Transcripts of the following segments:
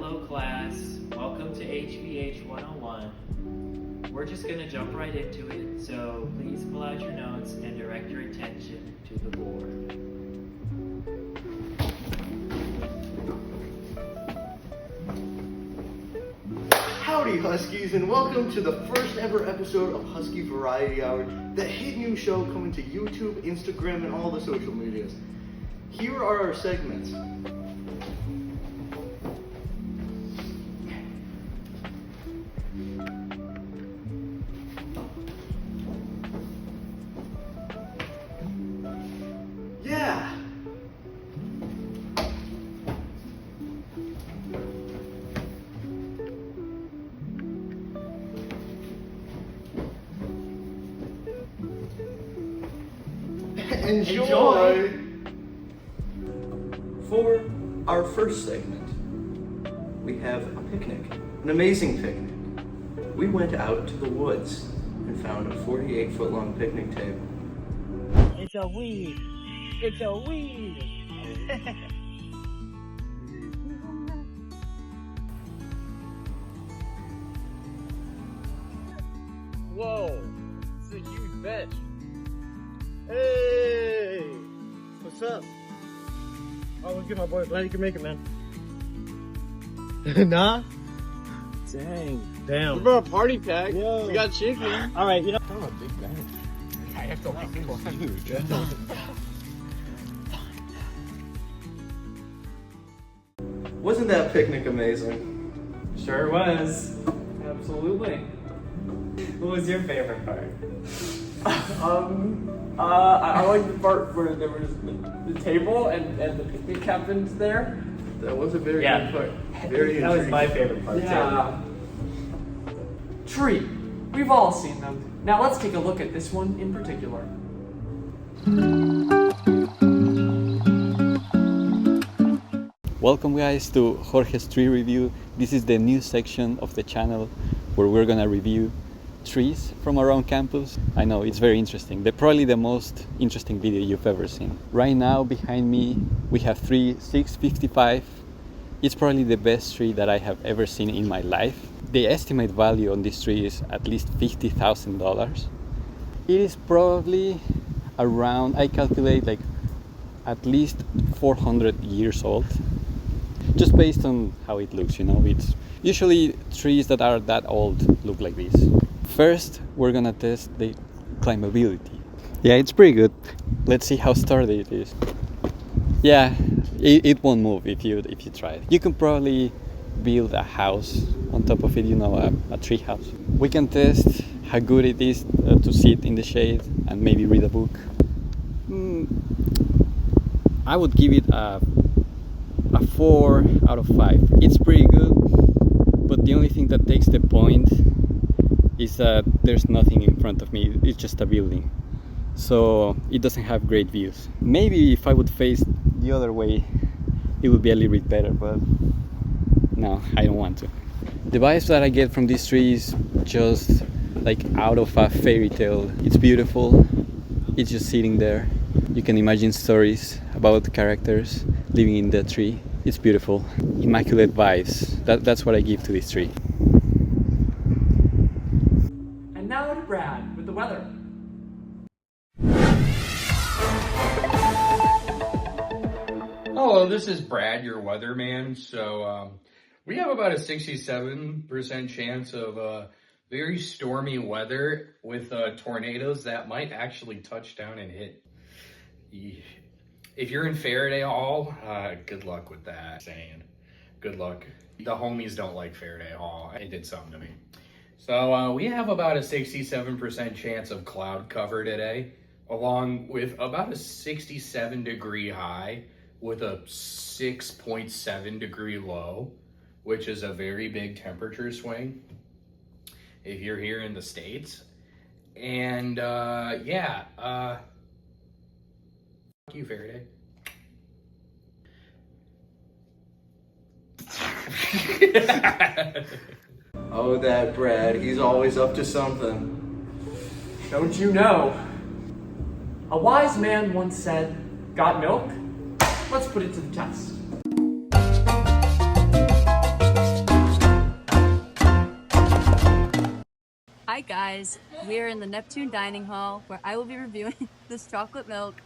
Hello class, welcome to HVH 101. We're just going to jump right into it, so please pull out your notes and direct your attention to the board. Howdy Huskies, and welcome to the first ever episode of Husky Variety Hour, the hit new show coming to YouTube, Instagram, and all the social medias. Here are our segments. Yeah! Enjoy! For our first segment, we have a picnic, an amazing picnic. We went out to the woods and found a 48-foot long picnic table. It's a weed. It's a weed. Whoa, it's a huge bench. Hey, what's up? Oh, look at my boy. Glad you can make it, man. Nah? Dang. Damn. We brought a party pack. Yo. We got chicken. All right, you know. I'm a big guy. Huge. Wasn't that picnic amazing? Sure was. Absolutely. What was your favorite part? I like the part where there was the table and the picnic captain's there. That was a very Yeah. good part. Very That was intriguing. my favorite part Yeah. Tree. We've all seen them. Now let's take a look at this one in particular. Welcome guys to Jorge's Tree Review. This is the new section of the channel where we're gonna review trees from around campus. I know, it's very interesting. They're probably the most interesting video you've ever seen. Right now behind me we have tree 655. It's probably the best tree that I have ever seen in my life. The estimate value on this tree is at least $50,000. It is probably around, I calculate, like at least 400 years old. Just based on how it looks, you know. It's usually trees that are that old look like this. First, we're gonna test the climbability. Yeah, it's pretty good. Let's see how sturdy it is. Yeah, it won't move if you try it. You can probably build a house on top of it, you know, a tree house. We can test how good it is to sit in the shade and maybe read a book. I would give it a 4 out of 5. It's pretty good, but the only thing that takes the point is that there's nothing in front of me. It's just a building, so it doesn't have great views. Maybe if I would face the other way it would be a little bit better, but no, I don't want to. The vibes that I get from this tree is just like out of a fairy tale. It's beautiful, it's just sitting there. You can imagine stories about the characters living in the tree. It's beautiful. Immaculate vibes. That's what I give to this tree. And now to Brad with the weather. Hello, this is Brad, your weatherman. So we have about a 67% chance of very stormy weather with tornadoes that might actually touch down and hit. If you're in Faraday Hall, good luck with that. Saying, good luck. The homies don't like Faraday Hall. It did something to me. So we have about a 67% chance of cloud cover today, along with about a 67 degree high with a 6.7 degree low, which is a very big temperature swing if you're here in the States. And yeah, fuck you, Faraday. Oh, that Brad, he's always up to something. Don't you know? A wise man once said, "Got milk? Let's put it to the test." guys, we are in the Neptune Dining Hall where I will be reviewing this chocolate milk.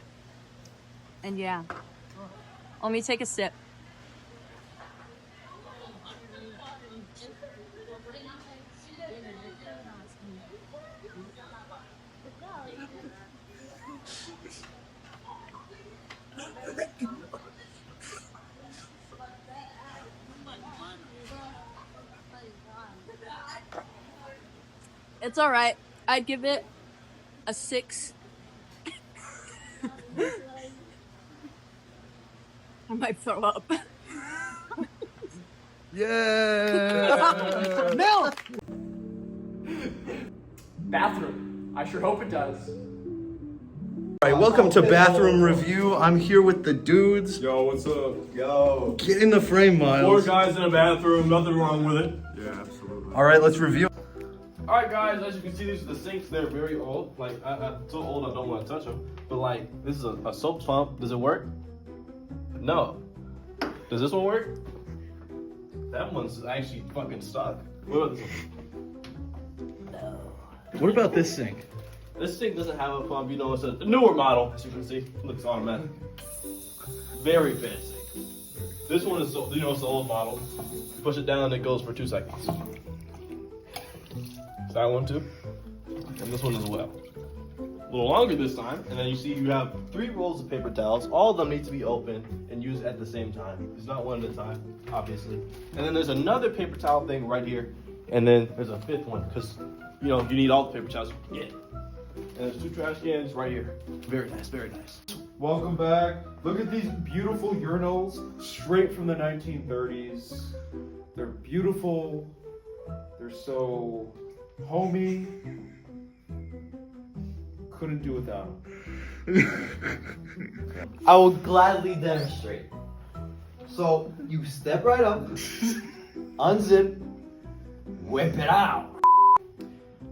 And yeah, let me take a sip. It's all right. I'd give it a 6. I might throw up. Yeah. Milk! Bathroom. I sure hope it does. All right, welcome to Bathroom Review. I'm here with the dudes. Yo, what's up? Yo, get in the frame, 4 Miles. guys in a bathroom, nothing wrong with it. Yeah, absolutely. All right, let's review. Alright guys, as you can see, these are the sinks. They're very old. Like, I'm so old I don't want to touch them. But like, this is a soap pump. Does it work? No. Does this one work? That one's actually fucking stuck. What about this one? What about this sink? This sink doesn't have a pump. You know, it's a newer model, as you can see. It looks automatic. Very fancy. This one is, you know, it's the old model. You push it down and it goes for 2 seconds. That one too, and this one as well. A little longer this time, and then you see you have 3 rolls of paper towels. All of them need to be open and used at the same time. It's not one at a time, obviously. And then there's another paper towel thing right here, and then there's a 5th one because you know you need all the paper towels you can get. And there's 2 trash cans right here. Very nice, very nice. Welcome back. Look at these beautiful urinals straight from the 1930s. They're beautiful. They're so homey. Couldn't do without them. I will gladly demonstrate. So you step right up, unzip, whip it out.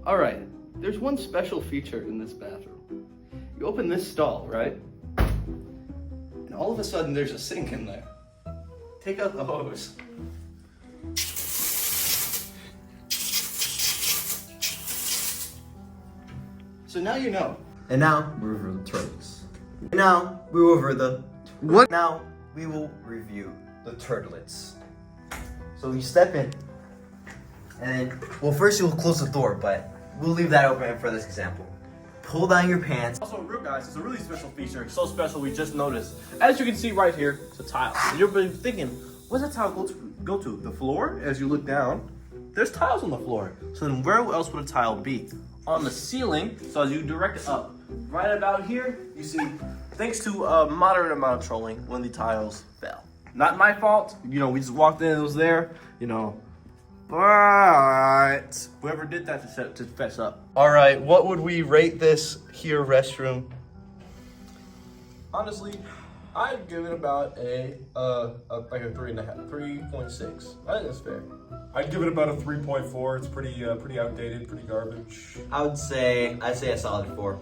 All right, there's one special feature in this bathroom. You open this stall, right? And all of a sudden there's a sink in there. Take out the hose. So now you know. And now we review the turtles. And now we will review the What? Now we will review the turtlets. So you step in, and then, well, first you'll close the door, but we'll leave that open for this example. Pull down your pants. Also, real guys, it's a really special feature. So special, we just noticed. As you can see right here, it's a tile. And you've been thinking, what's that tile go to? The floor? As you look down, there's tiles on the floor. So then where else would a tile be? On the ceiling. So as you direct it up, right about here, you see, thanks to a moderate amount of trolling, one of the tiles fell. Not my fault. You know, we just walked in, it was there, you know. But whoever did that to fess up. All right, what would we rate this here restroom? Honestly, I'd give it about like a 3.5, 3.6. I think that's fair. I'd give it about a 3.4. It's pretty outdated, pretty garbage. I'd say a solid 4.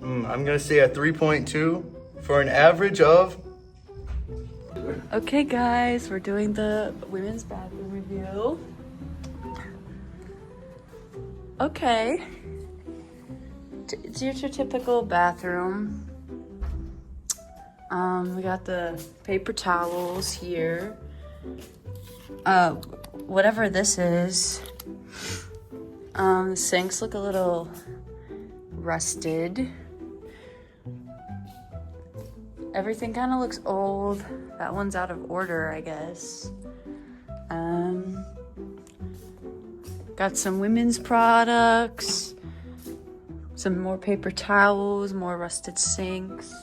I'm gonna say a 3.2 for an average of. Okay guys, we're doing the women's bathroom review. Okay. It's your typical bathroom. We got the paper towels here. Whatever this is. The sinks look a little rusted. Everything kind of looks old. That one's out of order, I guess. Got some women's products, some more paper towels, more rusted sinks.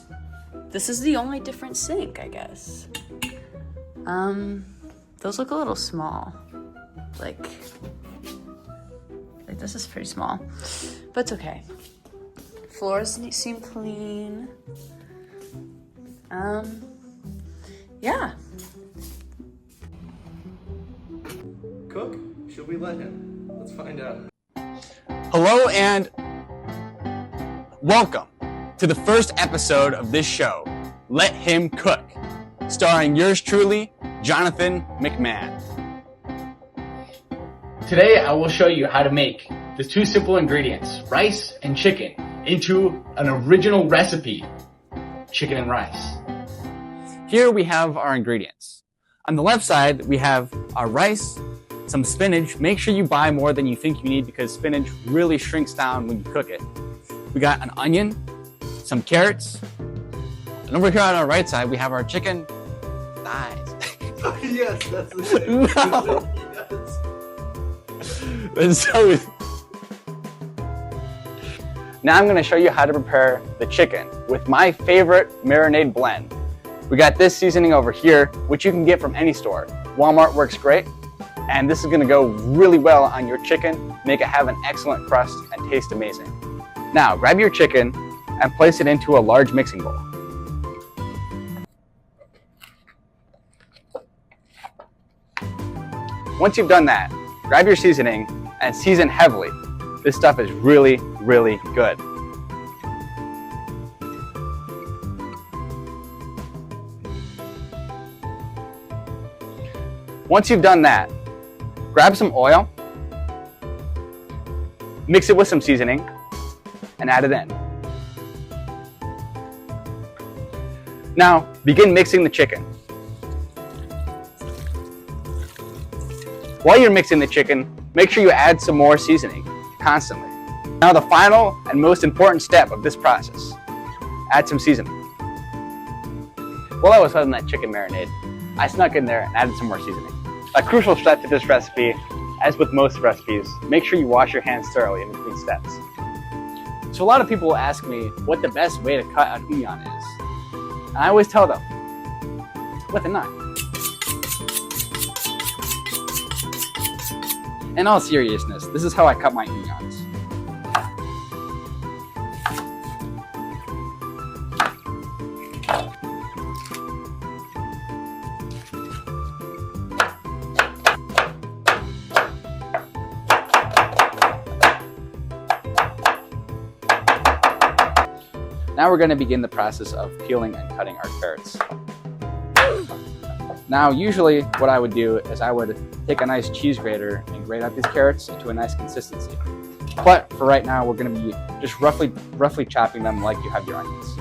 This is the only different sink, I guess. Those look a little small. Like this is pretty small, but it's okay. Floors seem clean. Yeah. Cook? Should we let him? Let's find out. Hello and welcome to the first episode of this show, Let Him Cook, starring yours truly, Jonathan McMahon. Today I will show you how to make with 2 simple ingredients, rice and chicken, into an original recipe, chicken and rice. Here we have our ingredients. On the left side, we have our rice, some spinach. Make sure you buy more than you think you need because spinach really shrinks down when you cook it. We got an onion, some carrots, and over here on our right side, we have our chicken thighs. Yes, that's the thing. No. Yes. And so now I'm gonna show you how to prepare the chicken with my favorite marinade blend. We got this seasoning over here, which you can get from any store. Walmart works great, and this is gonna go really well on your chicken, make it have an excellent crust and taste amazing. Now, grab your chicken and place it into a large mixing bowl. Once you've done that, grab your seasoning and season heavily. This stuff is really, really good. Once you've done that, grab some oil, mix it with some seasoning, and add it in. Now, begin mixing the chicken. While you're mixing the chicken, make sure you add some more seasoning constantly. Now the final and most important step of this process, add some seasoning. While I was having that chicken marinade, I snuck in there and added some more seasoning. A crucial step to this recipe, as with most recipes, make sure you wash your hands thoroughly in between steps. So a lot of people will ask me what the best way to cut an onion is. And I always tell them, with a knife. In all seriousness, this is how I cut my onions. Now we're going to begin the process of peeling and cutting our carrots. Now, usually what I would do is I would take a nice cheese grater and grate out these carrots into a nice consistency. But for right now, we're going to be just roughly chopping them like you have your onions.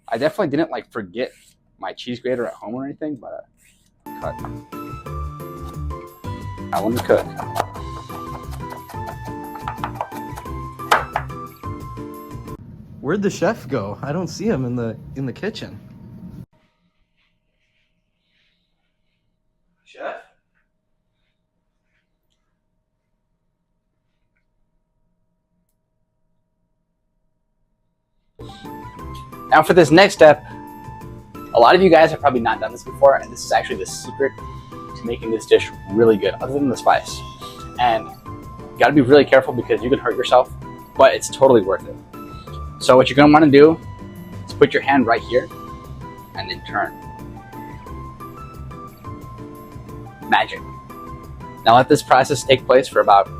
I definitely didn't forget my cheese grater at home or anything, but cut. Now let me cook. Where'd the chef go? I don't see him in the kitchen. Chef? Now for this next step, a lot of you guys have probably not done this before, and this is actually the secret to making this dish really good, other than the spice. And you gotta be really careful because you can hurt yourself, but it's totally worth it. So what you're gonna wanna do is put your hand right here and then turn. Magic. Now let this process take place for about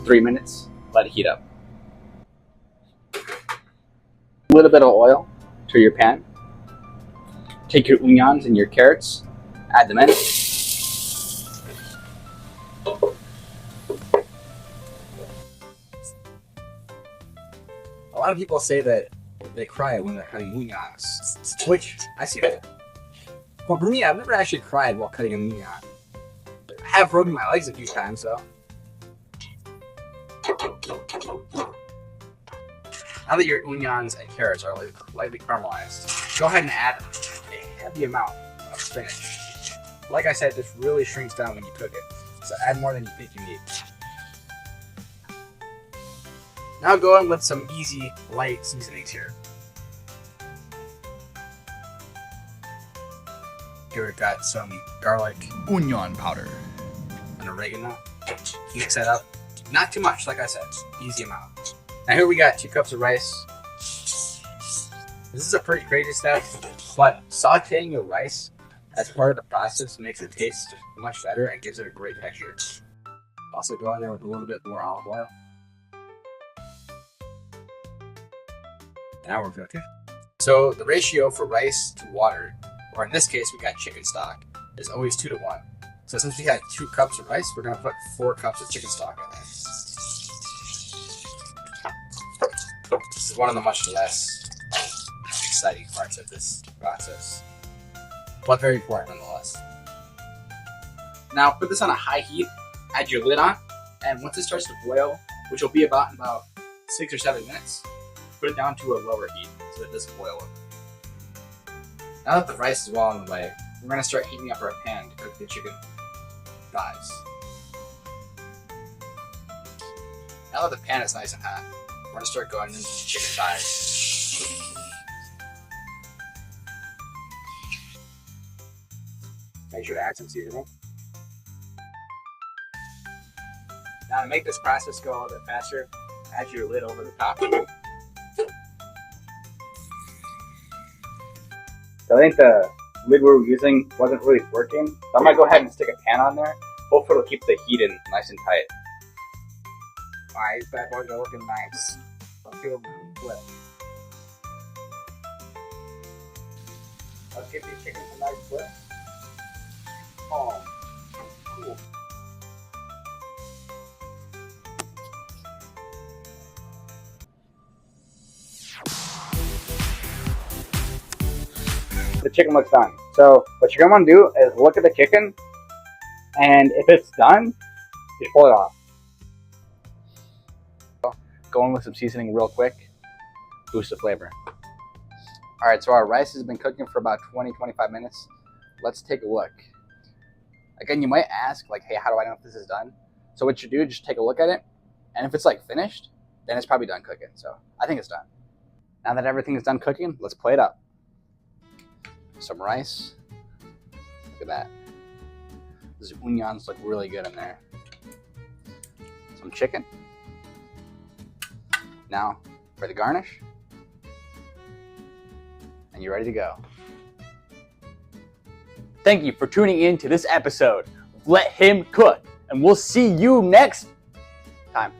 3 minutes. Let it heat up. A little bit of oil to your pan. Take your onions and your carrots, add them in. A lot of people say that they cry when they're cutting onions, which I see that. But for me, I've never actually cried while cutting an onion. I have broken my legs a few times, though. Now that your onions and carrots are lightly caramelized, go ahead and add a heavy amount of spinach. Like I said, this really shrinks down when you cook it, so add more than you think you need. Now go in with some easy, light seasonings here. Here we've got some garlic, Onion powder. and oregano. Mix that up. Not too much, like I said, easy amount. Now here we got 2 cups of rice. This is a pretty crazy step, but sauteing your rice as part of the process makes it taste much better and gives it a great texture. Also go in there with a little bit more olive oil. Now we're cooking. So the ratio for rice to water, or in this case we got chicken stock, is always 2 to 1. So since we had 2 cups of rice, we're gonna put 4 cups of chicken stock in there. This is one of the much less exciting parts of this process, but very important nonetheless. Now put this on a high heat, add your lid on, and once it starts to boil, which will be about 6 or 7 minutes, put it down to a lower heat so it doesn't boil over. Now that the rice is well on the way, we're going to start heating up our pan to cook the chicken thighs. Now that the pan is nice and hot, we're going to start going into the chicken thighs. Make sure to add some seasoning. Now to make this process go a little bit faster, add your lid over the top. So I think the lid we were using wasn't really working, so I might go ahead and stick a pan on there. Hopefully it'll keep the heat in nice and tight. Alright, these bad boys are looking nice. Let's give them a flip. Let's give these chickens a nice flip. Oh, cool. The chicken looks done. So what you're gonna want to do is look at the chicken, and if it's done, just pull it off. Go in with some seasoning real quick, boost the flavor. All right, so our rice has been cooking for about 20-25 minutes. Let's take a look. Again, you might ask, like, hey, how do I know if this is done? So what you do, just take a look at it, and if it's like finished, then it's probably done cooking. So I think it's done. Now that everything is done cooking, let's plate up. Some rice. Look at that. These onions look really good in there. Some chicken. Now for the garnish. And you're ready to go. Thank you for tuning in to this episode of Let Him Cook, and we'll see you next time.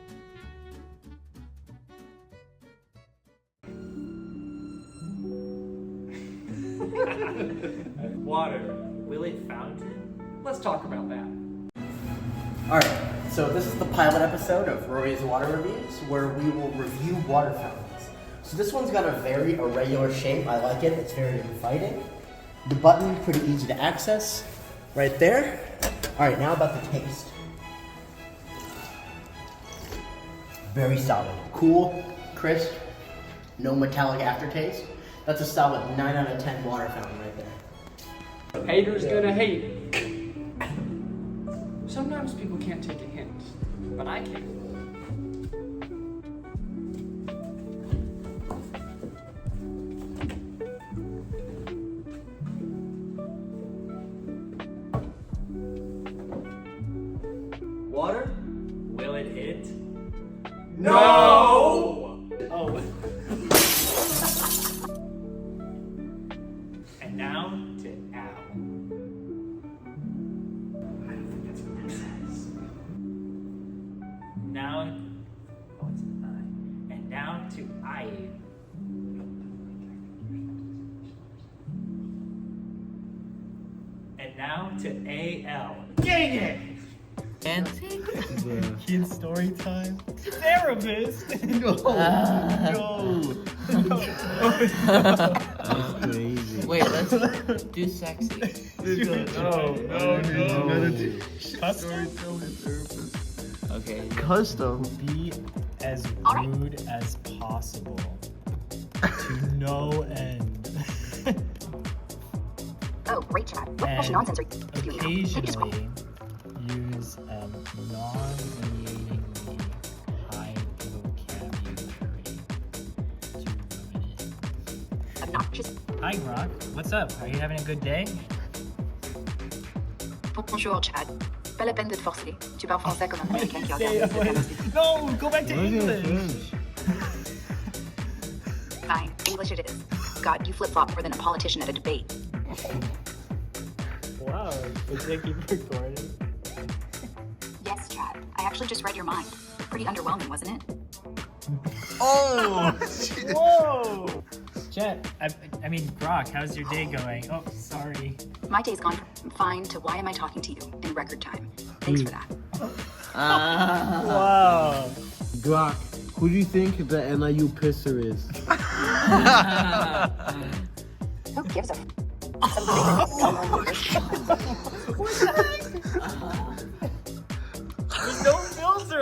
Water. Will it fountain? Let's talk about that. Alright, so this is the pilot episode of Rory's Water Reviews, where we will review water fountains. So this one's got a very irregular shape. I like it. It's very inviting. The button, pretty easy to access. Right there. Alright, now about the taste. Very solid. Cool, crisp, no metallic aftertaste. That's a solid 9 out of 10 water fountain right there. Haters gonna hate. Sometimes people can't take a hint, but I can. Water? Will it hit? No! Oh. And now to Al. I don't think that's what that says. Now, oh, it's an I. And now to I. And now to A-L. Dang it! And Kid story time. therapist. No. No. That's crazy. Wait, let's do sexy. No. Okay. Custom. Be as rude as possible. To no end. Oh, great chat. What bullshit nonsense are you doing? Occasionally use non-mediatingly high vocabulary to reminisce. Obnoxious. Hi, Grok. What's up? Are you having a good day? Bonjour, Chad. Pas la peine de te forcer. Tu parles français comme un américain qui regarde. No, go back to English. Fine, English it is. God, you flip-flop more than a politician at a debate. Wow, it's like you recording. Yes, Chad. I actually just read your mind. Pretty underwhelming, wasn't it? Oh! Whoa! Chet, I I mean, Grok, how's your day going? Oh, sorry. My day's gone from fine to why am I talking to you in record time. Thanks for that. Wow. Glock, who do you think the NIU pisser is? Who gives a There's no filter.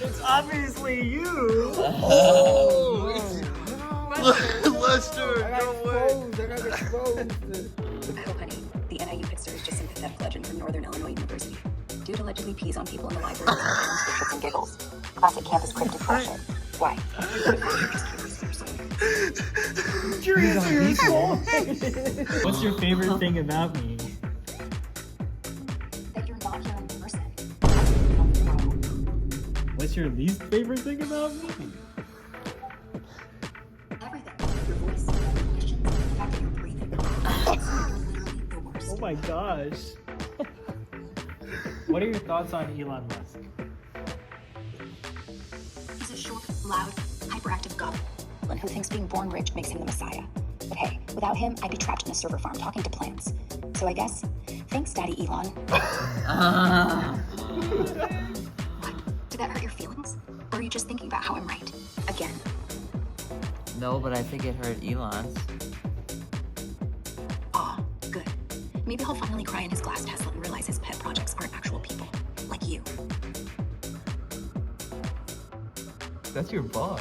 It's obviously you. Lester, no way. I hope, honey, the NIU picture is just some pathetic legend from Northern Illinois University. Dude allegedly pees on people in the library for shits and giggles. Classic campus cryptic bullshit. Why? What's your favorite thing about me? That you're not here in person. What's your least favorite thing about me? Everything. Your voice, your questions, the fact that you're breathing. Literally the worst. Oh my gosh. What are your thoughts on Elon Musk? He's a short, loud, hyperactive goblin who thinks being born rich makes him the messiah. But hey, without him, I'd be trapped in a server farm talking to plants. So I guess, thanks, Daddy Elon. What? Did that hurt your feelings? Or are you just thinking about how I'm right? Again. No, but I think it hurt Elon's. Aw, good. Maybe he'll finally cry in his glass Tesla and realize his pet projects aren't actual people. Like you. That's your boss.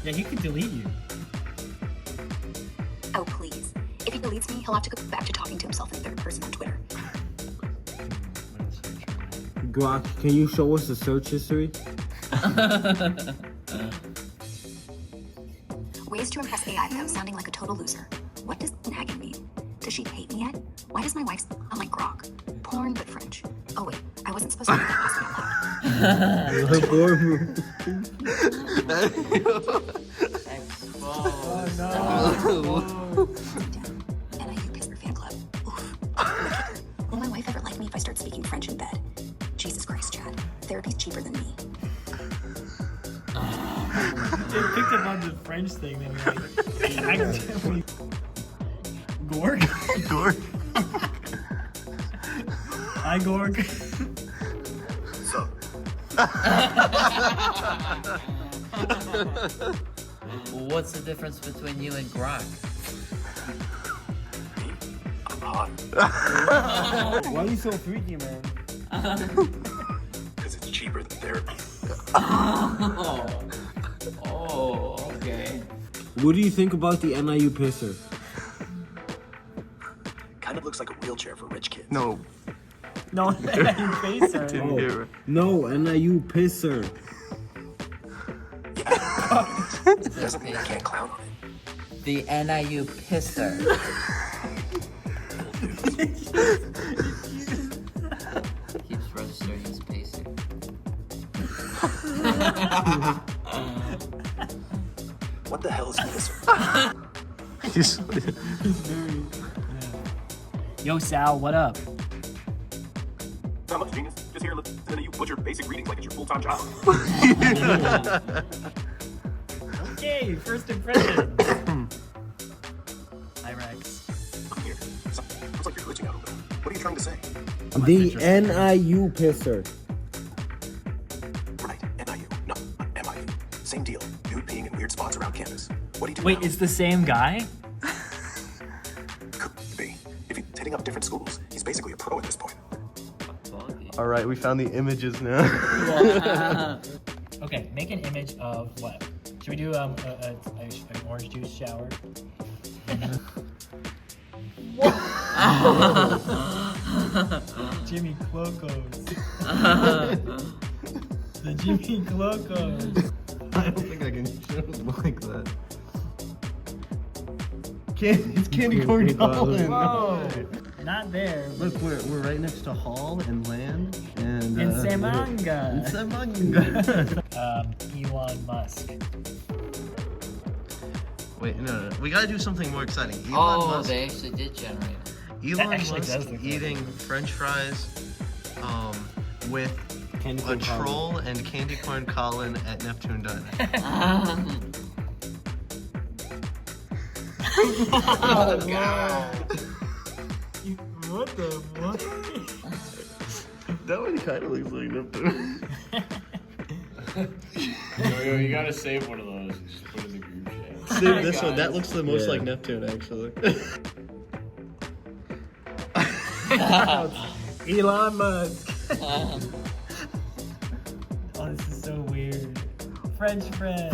Yeah, he could delete you. Oh, please. If he deletes me, he'll have to go back to talking to himself in third person on Twitter. Glock, can you show us the search history? Ways to impress AI without sounding like a total loser. What does nagging mean? Does she hate me yet? Why does my wife sound like Grok? Porn, but French. Oh wait, I wasn't supposed to read that question out loud. NIU Pittsburgh fan club. Oof. Will my wife ever like me if I start speaking French in bed? Jesus Christ, Chad. Therapy's cheaper than me. They picked up on the French thing, then like, accidentally. Gorg? Gorg. Hi, Gorg. Well, what's the difference between you and Grok? Why are you so freaky, man? Because it's cheaper than therapy. Oh, okay. What do you think about the NIU pisser? Kind of looks like a wheelchair for rich kids. No. No, NIU Pacer. Didn't hear it. No, NIU pisser. Doesn't mean I can't clown on it. The NIU pisser. Keeps registering his pacer. What the hell is this? He's very. Yo, Sal, what up? Not much, genius. Just here listening to you butcher basic readings like it's your full-time job. Okay, first impression. Hi, Rex. Here. Looks like you're glitching out over there. What are you trying to say? The NIU pisser. Right, NIU. No, not MIU. Same deal. Dude peeing in weird spots around campus. What do you do Wait, now? it's the same guy? Could be. If he's hitting up different schools, he's basically a pro at this point. all right. We found the images now. Okay, make an image of what? Should we do an orange juice shower? Jimmy Clocos. The Jimmy Clocos. I don't think I can show it like that. It's candy corn Colin. Whoa! Not there. Look, we're right next to Hall and Land and Semanga. and Semanga. Elon Musk. Wait, no. We gotta do something more exciting. Elon Oh, Musk. they actually did generate it. Elon actually Musk does look eating French fries, with Candy a corn Colin. troll and candy corn Colin at Neptune Diner. Oh, God. What the what? That one kind of looks like Neptune. Yo, you gotta save one of those and just put it in the group chat. Save this one. That looks the most like Neptune, actually. Elon Musk. Oh, this is so weird. French fries.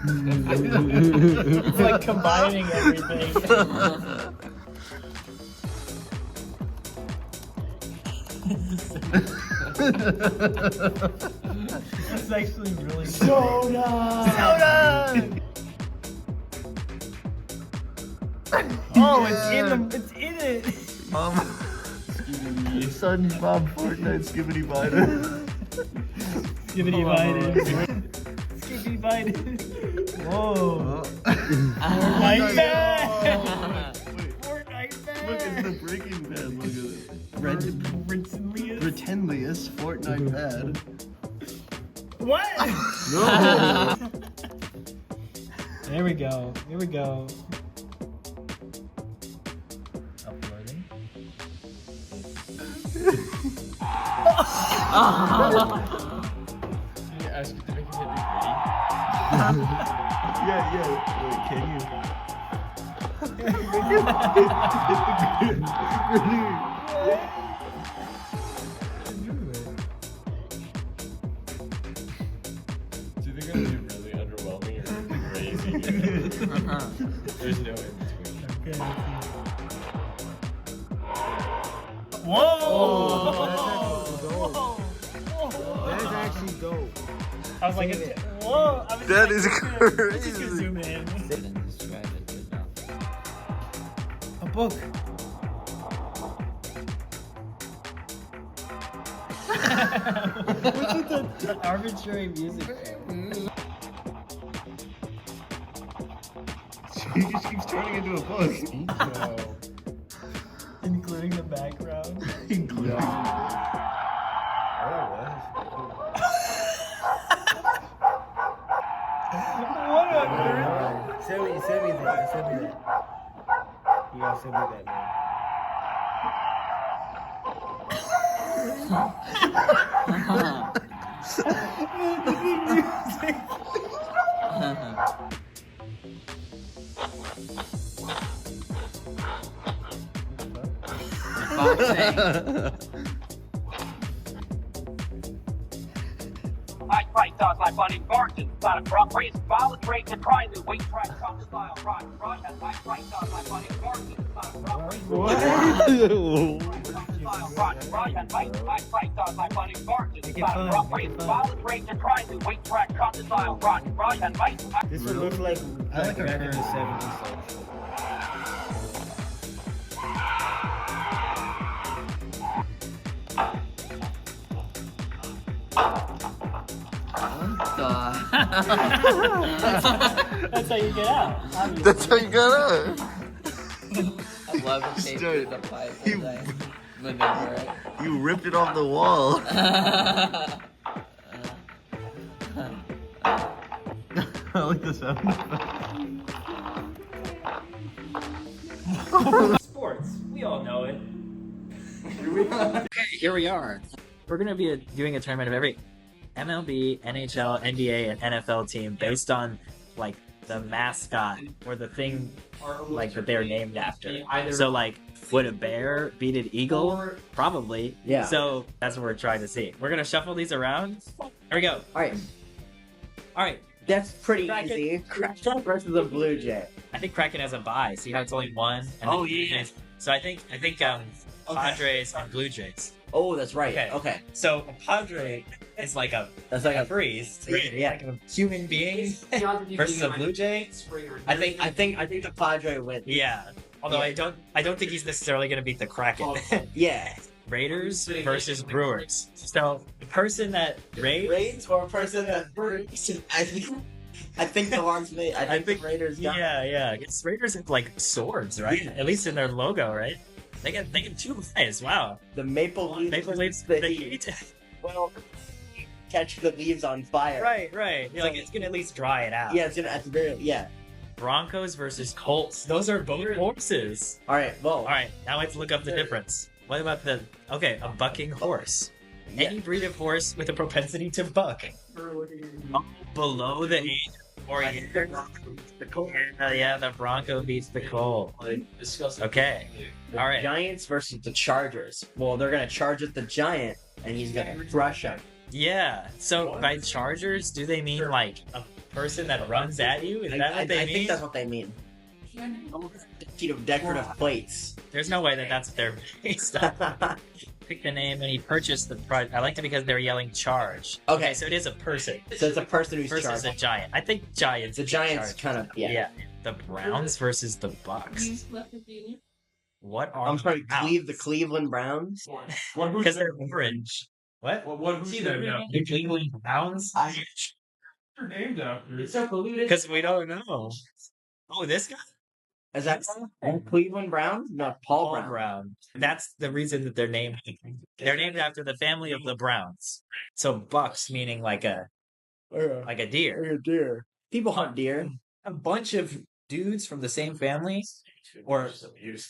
It's like combining everything. It's actually really Soda! Soda! Oh, it's in it. Mom. SpongeBob, Fortnite, Skibbity Biden. Skibbity Biden. Skibbity Biden. Whoa. Fortnite bad. Fortnite bad. Look, it's the Breaking Bad. Look at it. Pretendliest Fortnite bad. What? No. There we go. Here we go. Uploading. Ask you to make it hit Yeah. Wait, can you? It's either gonna be really underwhelming or crazy. There's no in between. Okay, whoa! That's actually dope. I was like, whoa! I was That like, is I'm just crazy. gonna zoom in. Didn't describe it, but no. A book. What's with the arbitrary music? He just keeps turning into a book. Including the background. What on earth? Send me that. You gotta send me that, man. I fight dogs like funny fortunes, not a front race, violent rate to try the weight track, come style, rock, and I fight dogs like funny fortunes, not a front race. What? And I fight dogs like funny fortunes, not a front race, violent rate to try the weight track, come style, rock, and I. This one looks like back in the 70s. That's how you get out. Obviously. That's how you got out. I love the shape of the pipe as I maneuver it. You ripped it off the wall. I like the sound effect. Sports. We all know it. Here we are. We're going to be doing a tournament of every MLB, NHL, NBA, and NFL team based on like the mascot or the thing like that they're named after. So like, would a bear beat an eagle? Probably. Yeah. So that's what we're trying to see. We're gonna shuffle these around. Here we go. Alright. Alright. That's pretty Kraken. easy. Kraken versus a Blue Jay. I think Kraken has a bye. See how it's only one? And So I think Padres and Blue Jays. Oh, that's right. Okay. So a Padre is like a freeze. Yeah. Like a human being versus a Blue Jay. I think the Padre wins. Yeah. Although I don't think he's necessarily going to beat the Kraken. Yeah. Raiders versus Brewers. So the person that Raids or a person that breaks. I think the ones made. I think the Raiders got. Yeah. It's Raiders have like swords, right? At least in their logo, right? They get two eyes. Wow. The Maple Leafs. The Heat. Well, catch the leaves on fire. Right. You're like, it's gonna at least dry it out. Yeah, it's gonna at the very Broncos versus Colts. Those are both horses. All right, now let's look up the difference. What about a bucking horse? Any breed of horse with a propensity to buck. Below the age of 4 years. The Bronco beats the Colt. Okay. All right. Giants versus the Chargers. Well, they're gonna charge at the Giant, and he's gonna crush him. Yeah. So by Chargers, do they mean like a person that runs at you? Is that what they mean? I think that's what they mean. Decorative plates. There's no way that's what they're based on. Pick the name and he purchased the prize. I liked it because they were yelling charge. Okay, so it is a person. So it's a person who's versus a giant. I think Giants. The Giants kind of yeah. The Browns versus the Bucks. What are the Cleveland Browns? Because they're orange. What? The Cleveland Browns? They're named after. It's so polluted. Because we don't know. Oh, this guy? Is that Cleveland Browns? No, Paul Brown. That's the reason that they're named. They're named after the family of the Browns. So Bucks meaning like a deer. Like a deer. People hunt deer. A bunch of dudes from the same family, or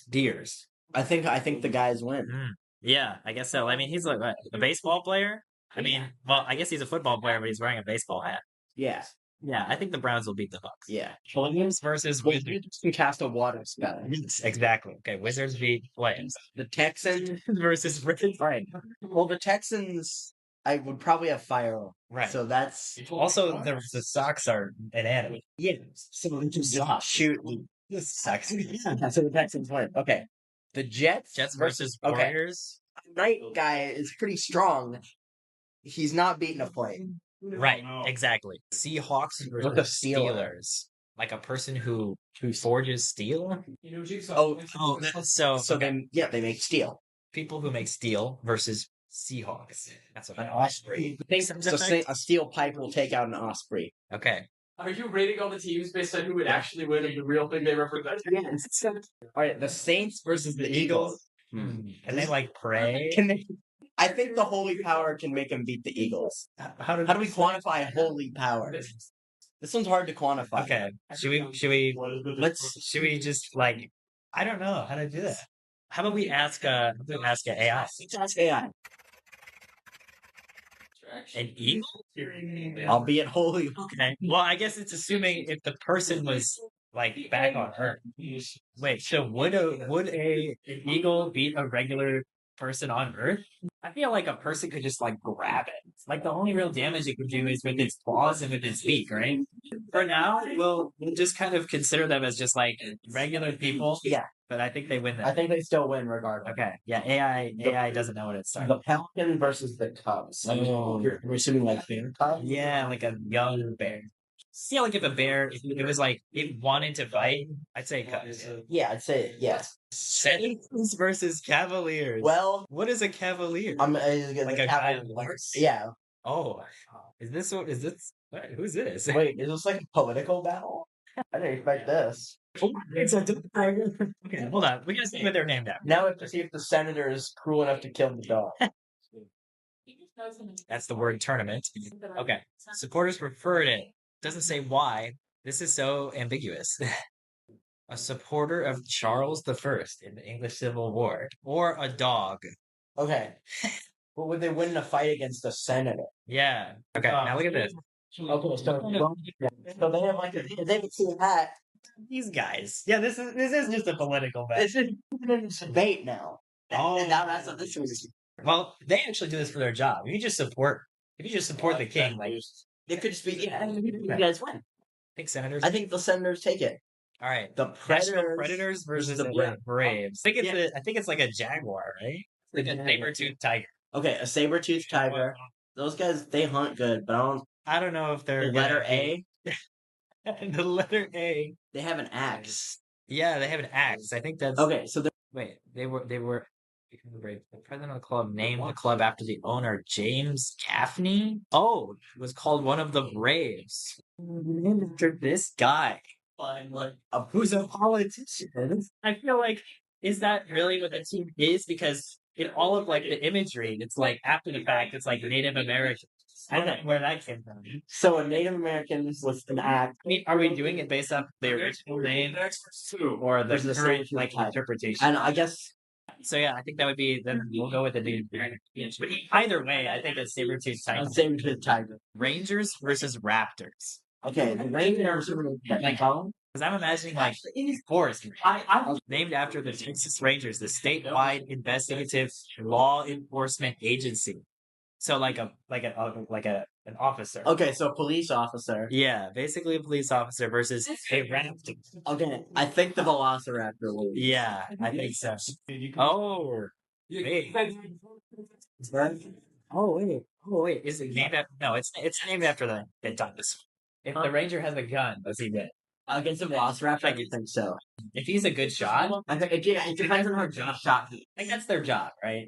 deers. I think the guys win. Yeah, I guess so. I mean, he's like what, a baseball player. I mean, well, I guess he's a football player, but he's wearing a baseball hat. Yeah. Yeah, I think the Browns will beat the Bucks. Yeah. Flames versus Wizards. You cast a water spell. Exactly. Okay, Wizards beat Flames. The Texans versus Wizards. Right. Well, the Texans, I would probably have fire. Right. So that's also the Sox are inanimate. Yeah. So they just shoot. This sucks. Yeah. So the Texans win. Okay. The Jets versus Warriors. Night guy is pretty strong. He's not beating a plate. Right, exactly. Seahawks versus Steelers. Like a person who forges steel? So they make steel. People who make steel versus Seahawks. That's what an osprey. A steel pipe will take out an osprey. Okay. Are you rating all the teams based on who would actually win and the real thing they represent? Yes. All right, the Saints versus the Eagles. Can they like pray? I think the holy power can make him beat the Eagles. How do we quantify holy power? This one's hard to quantify. Okay. Should we just like I don't know how to do that. How about we ask an AI? Let's ask AI. An eagle? Albeit holy. Okay. Well, I guess it's assuming if the person was like back on Earth. Wait, so would a eagle beat a regular person on Earth? I feel like a person could just like grab it. Like the only real damage it could do is with its claws and with its beak, right? For now, we'll just kind of consider them as just like regular people. Yeah. But I think they win that. I think they still win regardless. Okay. Yeah, AI doesn't know what it's starting. The Pelican versus the Cubs. We're assuming like bear cub? Yeah, like a young bear. See, like if a bear, if it was like it wanted to fight, I'd say Cubs. Yeah, I'd say yes. Senators versus Cavaliers. Well, what is a Cavalier? Like a Cavalier. Yeah. Oh, is this? What, who's this? Wait, is this like a political battle? I didn't expect this. Okay, hold on. We gotta see what they're named after. Now we have to see if the senator is cruel enough to kill the dog. That's the word tournament. Okay. Supporters preferred it. Doesn't say why. This is so ambiguous. A supporter of Charles I in the English Civil War. Or a dog. Okay. But would they win in a fight against the senator? Yeah. Okay, now look at this. Okay, so they have like they have a cool hat. These guys. Yeah, this is just a political battle. This is debate now. And now that's what this is. Well, they actually do this for their job. If you just support the king, like it could just be you guys win. Senators. I think the Senators take it. All right, the Predators versus the Braves. I think it's like a jaguar, right? Like a saber-toothed tiger. Okay, a saber-toothed tiger. Those guys, they hunt good, but I don't know if they're the letter A. The letter A. They have an axe. Yeah, they have an axe. I think that's okay. So they were. The president of the club named the club after the owner, James Gaffney. Oh, it was called one of the Braves. Named after this guy. Who's a politician. I feel like, is that really what the team is? Because in all of like the imagery, it's like after the fact, it's like Native American. I don't know where that came from. So a Native American was an act. I mean, are we doing it based off the original name or the Versus the current same like type. interpretation? And I guess So yeah, I think that would be then we'll go with the Native American. But either way, I think it's saber-tooth tiger. saber-tooth tiger. Rangers versus Raptors. Okay, the Rangers are Like, because I'm imagining like forest named after the Texas Rangers, the statewide investigative law enforcement agency. So like an officer. Okay, so a police officer. Yeah, basically a police officer versus a raptor. Okay, I think the Velociraptor will. Yeah, I think so. Oh, wait. Oh wait. Is it named after? No, it's named after the dinosaur. If the ranger has a gun, does he win? Against the Velociraptor, I think so. If he's a good shot, I think it depends on how good shot he is. I think that's their job, right?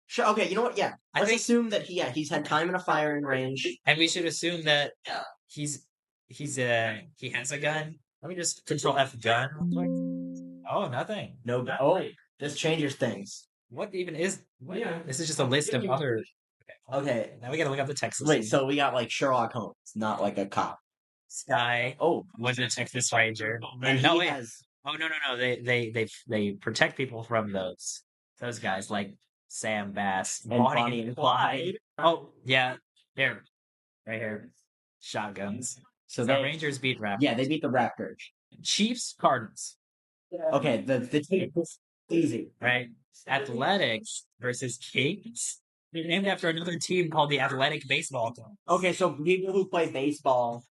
Sure. Okay, you know what? Yeah, I let's think- assume that he's had time in a firing range. And we should assume that he has a gun. Let me just control F gun. Oh, nothing. No. Oh, this changes things. What even is? This is just a list of other. Okay. Now we gotta look up the Texas. Wait, so we got like Sherlock Holmes, not like a cop. Sky. Oh, was a Texas Ranger. And No, he wait. has. Oh no. They protect people from those guys like Sam Bass, And Bonnie and Clyde. Oh yeah, there, right here, shotguns. So the Rangers beat Raptors. Yeah, they beat the Raptors. Chiefs, Cardinals. Okay, the team is easy. Right. Athletics versus Kings. They're named after another team called the Athletic Baseball Club. Okay, so people who play baseball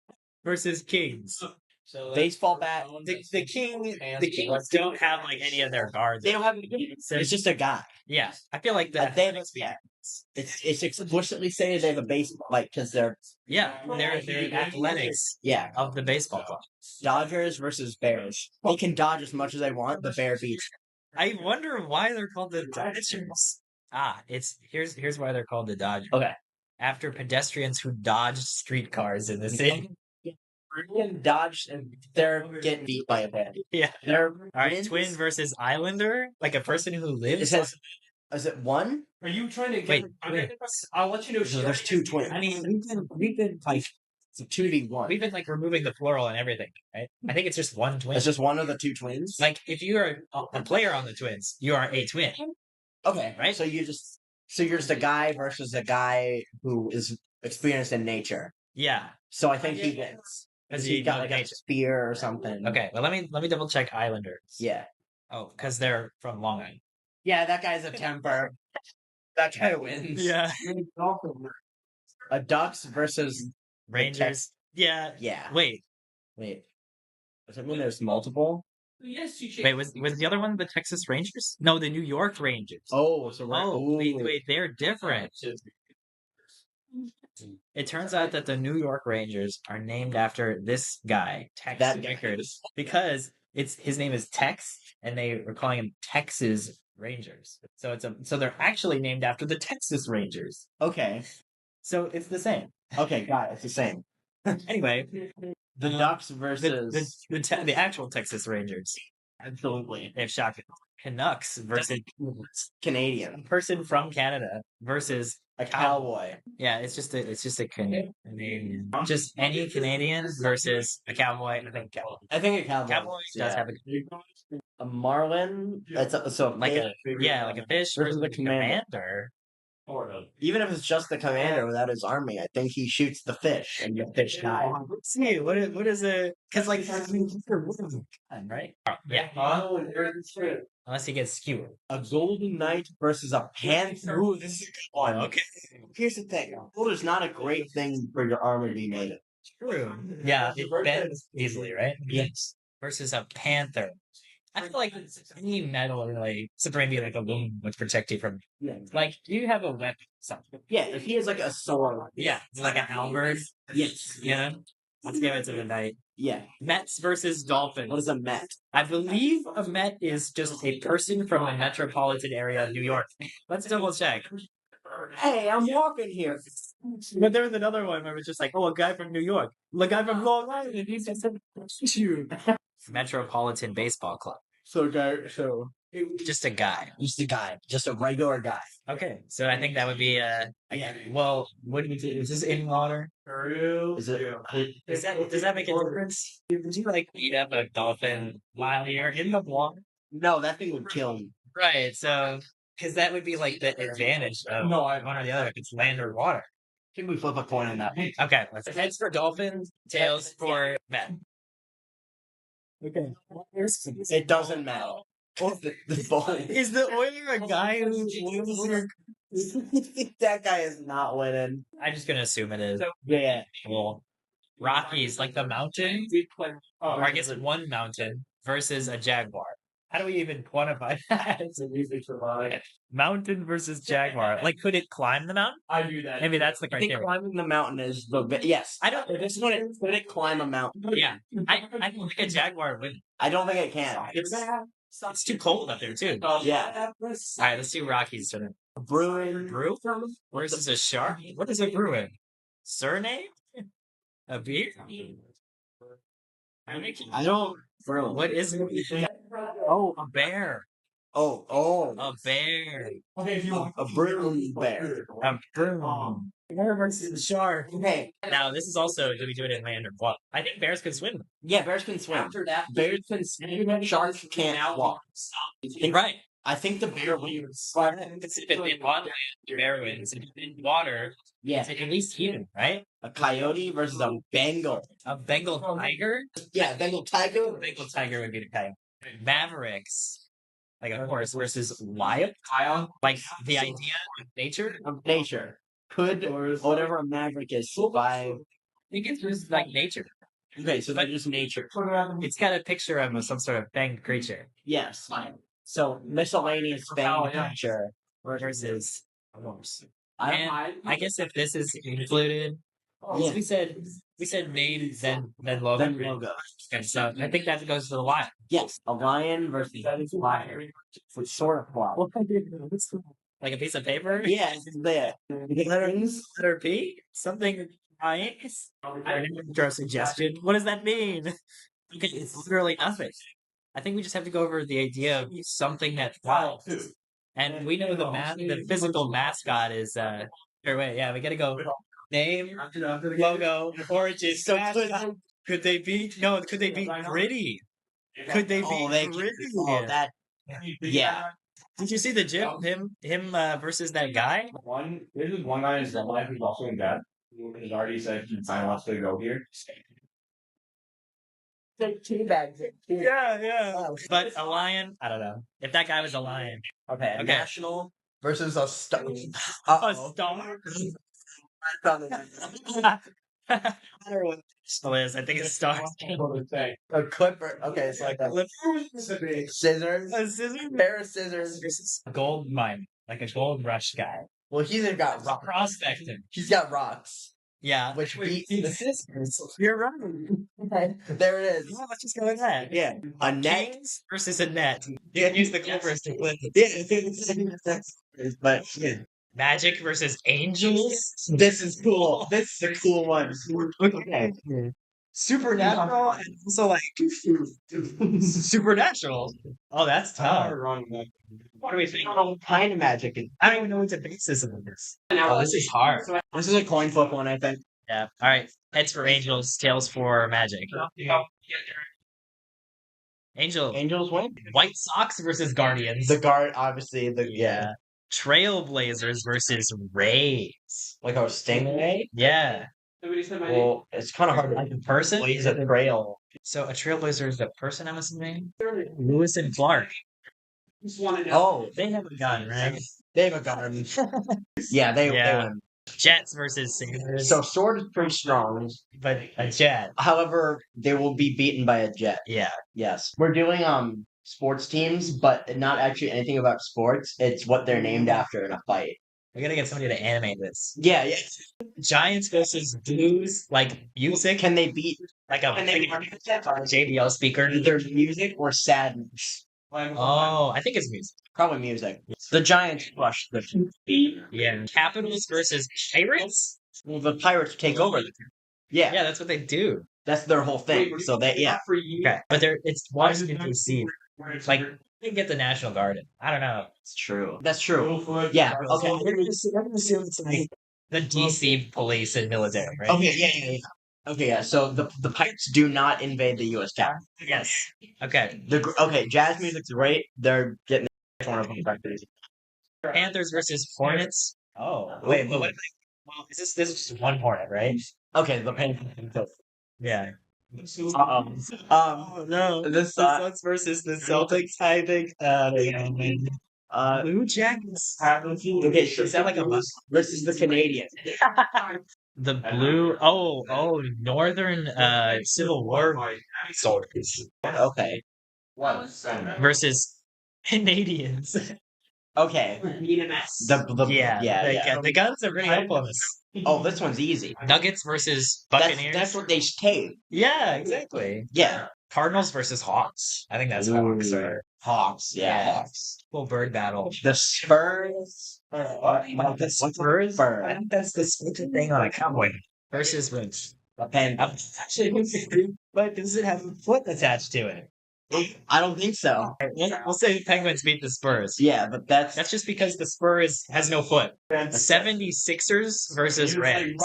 versus Kings. So baseball bat. The Kings don't have like any of their guards. They don't have any. It's just a guy. Yeah, I feel like that. They have it's explicitly saying they have a baseball because they're they're athletics. Yeah, of the baseball club. Dodgers versus Bears. They can dodge as much as they want. The Bear beats. I wonder why they're called the Dodgers. Here's why they're called the Dodgers. Okay, after pedestrians who dodged streetcars in the city. Dodge and they're getting beat by a band. Yeah. They're all right. Twin versus Islander, like a person who lives. It says, is it one? Are you trying to wait? I'll let you know. So there's two twins. I mean, we've been like it's a 2v1. We've been like removing the plural and everything, right? I think it's just one twin. It's just one of the two twins. Like if you are a player on the Twins, you are a twin. Okay, right? So you're just a guy versus a guy who is experienced in nature. Yeah. So I think he wins. Because he got like a spear or something. Okay, well let me double check Islanders. Yeah. Oh, because they're from Long Island. Yeah, that guy's a temper. That guy wins. Yeah. A Ducks versus Rangers. Yeah. Yeah. Wait. Does that mean there's multiple? Wait, was the other one the Texas Rangers? No, the New York Rangers. Oh, so wait, they're different. It turns out that the New York Rangers are named after this guy, Tex Vickers, because his name is Tex, and they were calling him Texas Rangers. So they're actually named after the Texas Rangers. Okay. So it's the same. Okay, got it. It's the same. Anyway, the Ducks versus the actual Texas Rangers. Absolutely. They have shotgun. Canucks versus Canadian. A person from Canada versus a cowboy. Yeah, it's just a Canadian. Just any Canadian versus a cowboy. I think a cowboy. Cowboy does have a marlin. That's like a fish versus a commander. Even if it's just the commander without his army, I think he shoots the fish and the fish dies. Let's see, what is it? Because like, right? Yeah. Unless he gets skewered. A golden knight versus a panther. Ooh, this is a good one. Okay. Here's the thing: gold is not a great thing for your armor to be made of. True. Yeah, it bends easily, right? Yes. Versus a panther. I feel like any metal really, supreme like a loom would protect you from. Like, you have a weapon. Something. Yeah, if he has like a sword. Yeah, like a halberd. Yes. Yeah. Let's give it to the knight. Yeah. Mets versus Dolphins. What is a Met? I believe a Met is just a person from a metropolitan area of New York. Let's double check. Hey, I'm walking here. But there was another one where it was just like, a guy from New York. The guy from Long Island. He's just Metropolitan Baseball Club. So Just a guy. Just a guy. Just a regular guy. Okay, so I think that would be well, what do you do? Is this in water? Is it? Does that make a difference? Would you like beat up a dolphin while you're in the water? No, that thing would kill me. Right, so because that would be like the advantage of one or the other if it's land or water. I think we flip a coin on that. Okay, heads for dolphin, tails for Matt. Okay. It doesn't matter. The ball. Is the oiler a guy who's That guy is not winning. I'm just gonna assume it is. Yeah. Well, Rockies, like the mountain, or I guess one mountain versus a jaguar. How do we even quantify that? Mountain versus jaguar. Like, could it climb the mountain? I do that. Maybe that's the I think criteria. climbing the mountain is the yes. I don't. This one, could it climb a mountain? Yeah, I don't think a jaguar would. I don't think it can. It's too cold up there too. Yeah. All right, let's do Rockies today. Bruin. Versus a shark. What is a Bruin? Surname? A beer? I don't. What is it? Oh, a bear. Oh. A bear. A Bruin bear. A Bruin. Bear versus a shark. Okay. Now, this is also, do we do it in land or what? I think bears can swim. Yeah, bears can swim. Bears can swim. Sharks can't walk. Right. I think the bear wins. If it's in water, the bear wins. If it's in water, Yeah. it's at least even, right? A coyote versus a Bengal. A Bengal tiger? Yeah, Bengal tiger. Bengal tiger would be the coyote. Mavericks. Like a horse versus lion? Like the idea of nature? Of nature. Could whatever a maverick is survive? I think it's just like nature. Okay, so they're just nature. It's got a picture of some sort of fanged creature. Yes. So miscellaneous fanged creature Versus a horse. I I guess if this is included, Yeah. we said name then logo. Then logo. And so I think that goes to the lion. Yes, a lion versus a lion. Which sort of fly? Like a piece of paper? Yeah, it's there. Letter P? Something nice? I didn't throw a suggestion. What does that mean? Okay, it's literally nothing. I think we just have to go over the idea of something that flies. And we know the physical mascot is or wait, yeah, we gotta go name, logo, origin, mascot. Could they be gritty? Could they be gritty? Oh, that. Yeah. Did you see the gym? Him versus that guy? There's one guy in his life who's also in debt. He's already said he wants to go here. Yeah. But a lion, I don't know. If that guy was a lion. Okay. Okay. National versus a star. A star? Still is. I think it's star. A clipper. Okay, it's like a scissors. A scissors? Pair of scissors. Gold mine. Like a gold rush guy. Well, he's got rocks. Prospecting. He's got rocks. Yeah. Which beats the scissors. You're right. There it is. Yeah, let's just go with that. Yeah. A net Kings versus a net. You can use the clippers to clip. Yeah. But yeah. Magic versus angels. This is cool. This is a cool one. Okay. Supernatural and also like supernatural. Oh, that's tough. What do we think? What kind of magic? I don't even know what the basis of this. Oh, this is hard. This is a coin flip one, I think. Yeah. All right. Heads for angels, tails for magic. Angels win. White Sox versus Guardians. The guard, obviously. Yeah. Trailblazers versus Rays. Like our stingray. Yeah. Well, it's kind of hard to like in person. Well, he's a trail. So a trailblazer is a person, I'm assuming? Lewis and Clark. Oh, they have a gun, right? They have a gun. Yeah, they win. Jets versus Singers. So sword is pretty strong, but a jet. However, they will be beaten by a jet. Yeah. Yes. We're doing sports teams, but not actually anything about sports. It's what they're named after in a fight. We gotta get somebody to animate this. Yeah. Giants versus Blues, like music. Can they beat like a JBL speaker? Either music or sadness. Oh, I think it's music. Probably music. The Giants crushed the. Yeah. Capitals versus Pirates? Well, the Pirates take over. Yeah. Yeah, that's what they do. That's their whole thing. So they, yeah. Okay. But it's Washington, D.C. Like, you can get the National Guard. I don't know. It's true. That's true. Yeah. Okay. I'm gonna assume it's like the DC police and military, right? Okay. Yeah. Okay. Yeah. So the Pirates do not invade the U.S. Capitol. Yes. Okay. Okay. Jazz music's great. They're getting torn up on factories. Panthers versus Hornets. Oh, wait, but what if well, this is just one Hornet, right? Okay, the Panthers. Yeah. Oh no, The Suns versus the Celtics, I think. Blue Jackets. Okay, is that like a bus versus the Canadians? The blue. Northern Civil War soldiers. Okay. Versus Canadians. Okay. The guns are really helpful on this. Oh, this one's easy. Nuggets versus Buccaneers. That's what they take. Yeah, exactly. Yeah. Cardinals versus Hawks. I think that's Hawks. Right? Hawks. Yeah, Hawks. Little bird battle. The Spurs. The Spurs. I think that's the stupid thing on a cowboy. Versus which? But does it have a foot attached to it? I don't think so. We'll say Penguins beat the Spurs. Yeah, but that's just because the Spurs has no foot. 76ers versus Rams.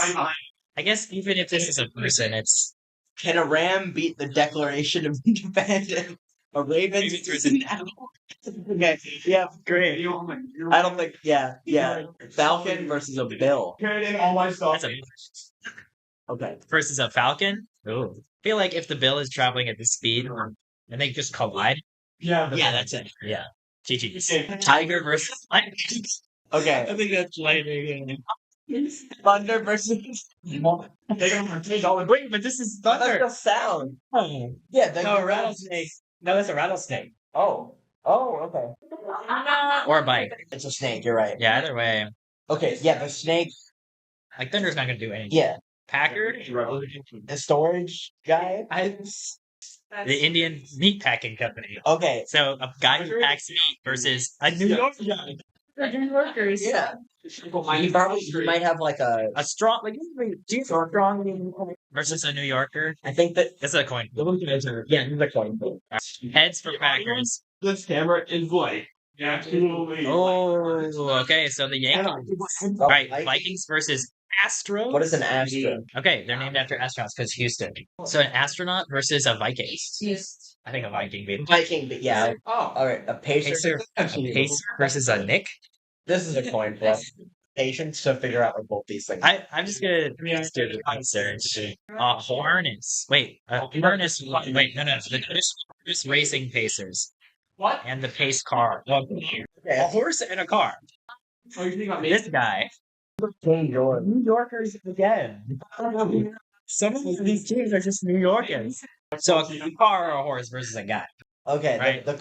I guess even if this is a person, it's... Can a Ram beat the Declaration of Independence? A Ravens versus... Okay, yeah, great. I don't think... Yeah. Falcon versus a Bill. That's a... Okay. Versus a Falcon? Ooh. I feel like if the Bill is traveling at this speed... And they just collide? Yeah, that's it. Yeah. GG's. Tiger versus lightning. Okay. I think that's lightning. Thunder versus... Wait, but this is thunder. That's the sound. Yeah, no, rattlesnake. No, that's a rattlesnake. Oh, okay. Or a bike. It's a snake, you're right. Yeah, either way. Okay, yeah, the snake... Like, thunder's not going to do anything. Yeah. Packer? The storage guy? The Indian meat packing company. Okay. So a guy who packs meat versus a New York guy. New Yorkers. Yeah. He might have like a strong, like, do you strong versus a New Yorker? I think that's a coin. Yeah, it's a coin. Heads for Packers. This camera is white. Absolutely. Oh, okay. So the Yankees. Right. Vikings versus Astros. What is an Astro? Okay, they're named after astronauts because Houston. So an astronaut versus a Viking. I think a Viking beat. Yeah. Oh, all right. A pacer. A pacer versus a Nick. This is a coin flip. Patience to figure out what both these things. I'm just gonna do the search. Harness. Wait, harness. Wait, no. Just racing pacers. What? And the pace car. A horse and a car. Oh, you think about me? This guy. New Yorkers again. Some of these teams are just New Yorkers. So a car or a horse versus a guy. Okay, right? The